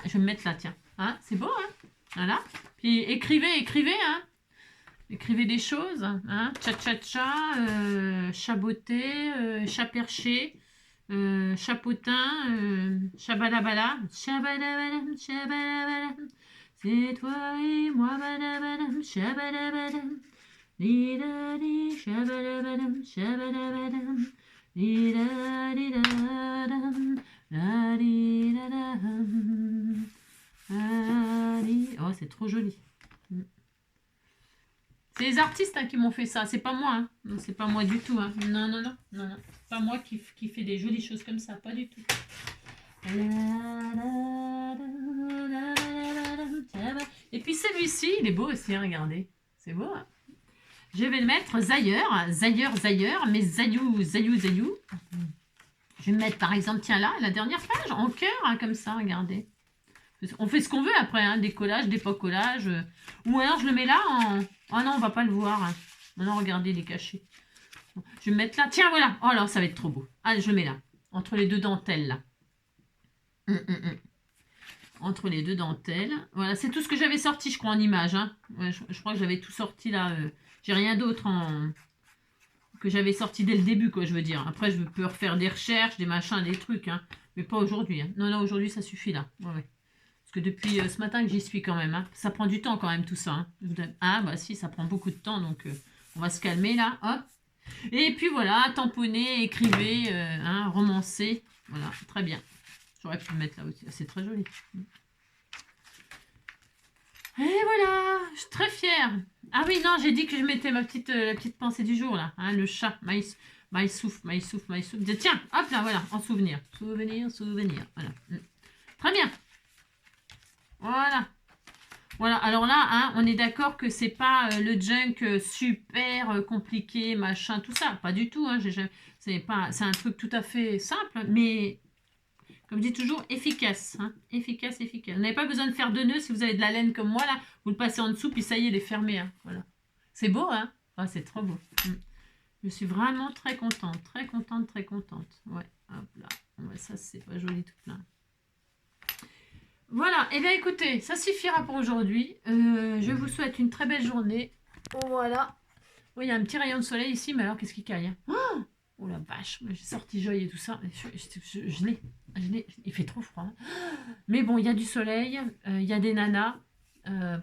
Je vais me mettre là, tiens. Hein, c'est beau, hein? Voilà. Puis écrivez, hein? Écrivez des choses. Hein? Cha-cha-cha, chaboté, chat perché, chapotin, chabalabala. Chabalabala, chabalabala. C'est toi et moi, badabadam, chabalabadam. Li-da-di, chabalabadam, chabalabadam. Li-da-di-da-dam, la-di-da-dam. Oh, c'est trop joli. C'est les artistes hein, qui m'ont fait ça. C'est pas moi. Hein. Non, c'est pas moi du tout. Hein. Non, non, non, non, non. C'est pas moi qui fait des jolies choses comme ça. Pas du tout. Et puis celui-ci, il est beau aussi. Hein, regardez. C'est beau. Hein. Je vais le mettre Zailleur, mais Zayou. Je vais me mettre par exemple, tiens là, la dernière page, en cœur, hein, comme ça, regardez. On fait ce qu'on veut après, hein, des collages, des pas collages. Ou alors je le mets là en... Oh non, on va pas le voir. Hein. Non, regardez, il est caché. Je vais me mettre là. Tiens, voilà. Oh là, ça va être trop beau. Allez, je le mets là. Entre les deux dentelles, là. Entre les deux dentelles. Voilà, c'est tout ce que j'avais sorti, je crois, en image. Hein. Ouais, je crois que j'avais tout sorti là. J'ai rien d'autre que j'avais sorti dès le début, quoi, je veux dire. Après, je peux refaire des recherches, des machins, des trucs. Hein. Mais pas aujourd'hui. Hein. Non, aujourd'hui, ça suffit là. Ouais. Parce que depuis ce matin que j'y suis quand même. Hein. Ça prend du temps quand même tout ça. Hein. Ah bah si, ça prend beaucoup de temps. Donc on va se calmer là. Hop. Et puis voilà, tamponner, écrivez, hein, romancer. Voilà, très bien. J'aurais pu le mettre là aussi. C'est très joli. Et voilà, je suis très fière. Ah oui, non, j'ai dit que je mettais la petite pensée du jour là. Hein, le chat, Maïsouf. Tiens, hop là, voilà, en souvenir. Souvenir. Voilà. Très bien. Voilà, alors là, hein, on est d'accord que c'est pas le junk super compliqué, machin, tout ça. Pas du tout. Hein, c'est un truc tout à fait simple, mais comme je dis toujours, efficace. Hein, efficace. Vous n'avez pas besoin de faire de nœuds si vous avez de la laine comme moi, là. Vous le passez en dessous, puis ça y est, il est fermé. Hein, voilà. C'est beau, hein? Ah, c'est trop beau. Je suis vraiment très contente. Ouais, hop là. Ouais, ça, c'est pas joli tout plein. Voilà, et bien écoutez, ça suffira pour aujourd'hui. Je vous souhaite une très belle journée. Voilà. Oui, il y a un petit rayon de soleil ici, mais alors qu'est-ce qui caille? Oh la vache, j'ai sorti joie et tout ça. Je l'ai. Il fait trop froid. Mais bon, il y a du soleil, il y a des nanas.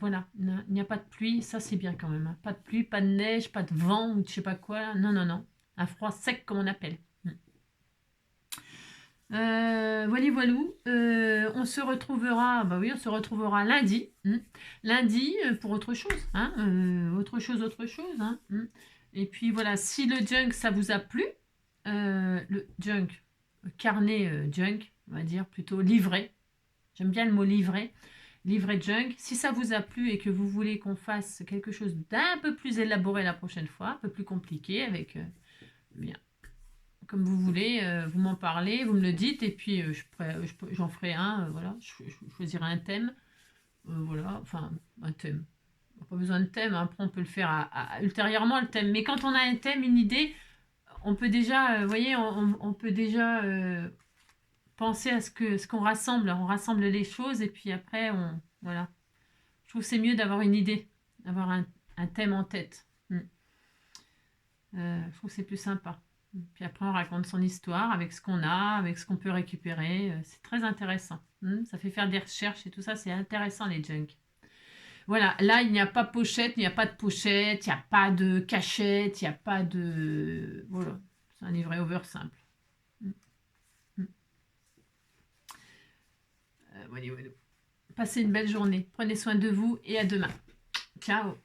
Voilà, il n'y a pas de pluie, ça c'est bien quand même. Hein. Pas de pluie, pas de neige, pas de vent ou je sais pas quoi. Non. Un froid sec comme on appelle. Voilou. On se retrouvera lundi. Lundi pour autre chose. Hein, autre chose. Hein, Et puis voilà, si le junk ça vous a plu, le junk, carnet junk, on va dire plutôt livré. J'aime bien le mot livré. Livré junk. Si ça vous a plu et que vous voulez qu'on fasse quelque chose d'un peu plus élaboré la prochaine fois, un peu plus compliqué avec bien. Comme vous voulez, vous m'en parlez, vous me le dites, et puis j'en ferai un, voilà, je choisirai un thème, voilà, enfin, un thème. Pas besoin de thème, hein, après on peut le faire ultérieurement, le thème. Mais quand on a un thème, une idée, on peut déjà, vous voyez, on peut déjà penser à ce qu'on rassemble. On rassemble les choses, et puis après, voilà. Je trouve que c'est mieux d'avoir une idée, d'avoir un thème en tête. Je trouve que c'est plus sympa. Puis après, on raconte son histoire avec ce qu'on a, avec ce qu'on peut récupérer. C'est très intéressant. Ça fait faire des recherches et tout ça. C'est intéressant, les junk. Voilà, là, il n'y a pas de pochette, il n'y a pas de cachette, il n'y a pas de... Voilà, c'est un livret over simple. Voilà. Passez une belle journée. Prenez soin de vous et à demain. Ciao.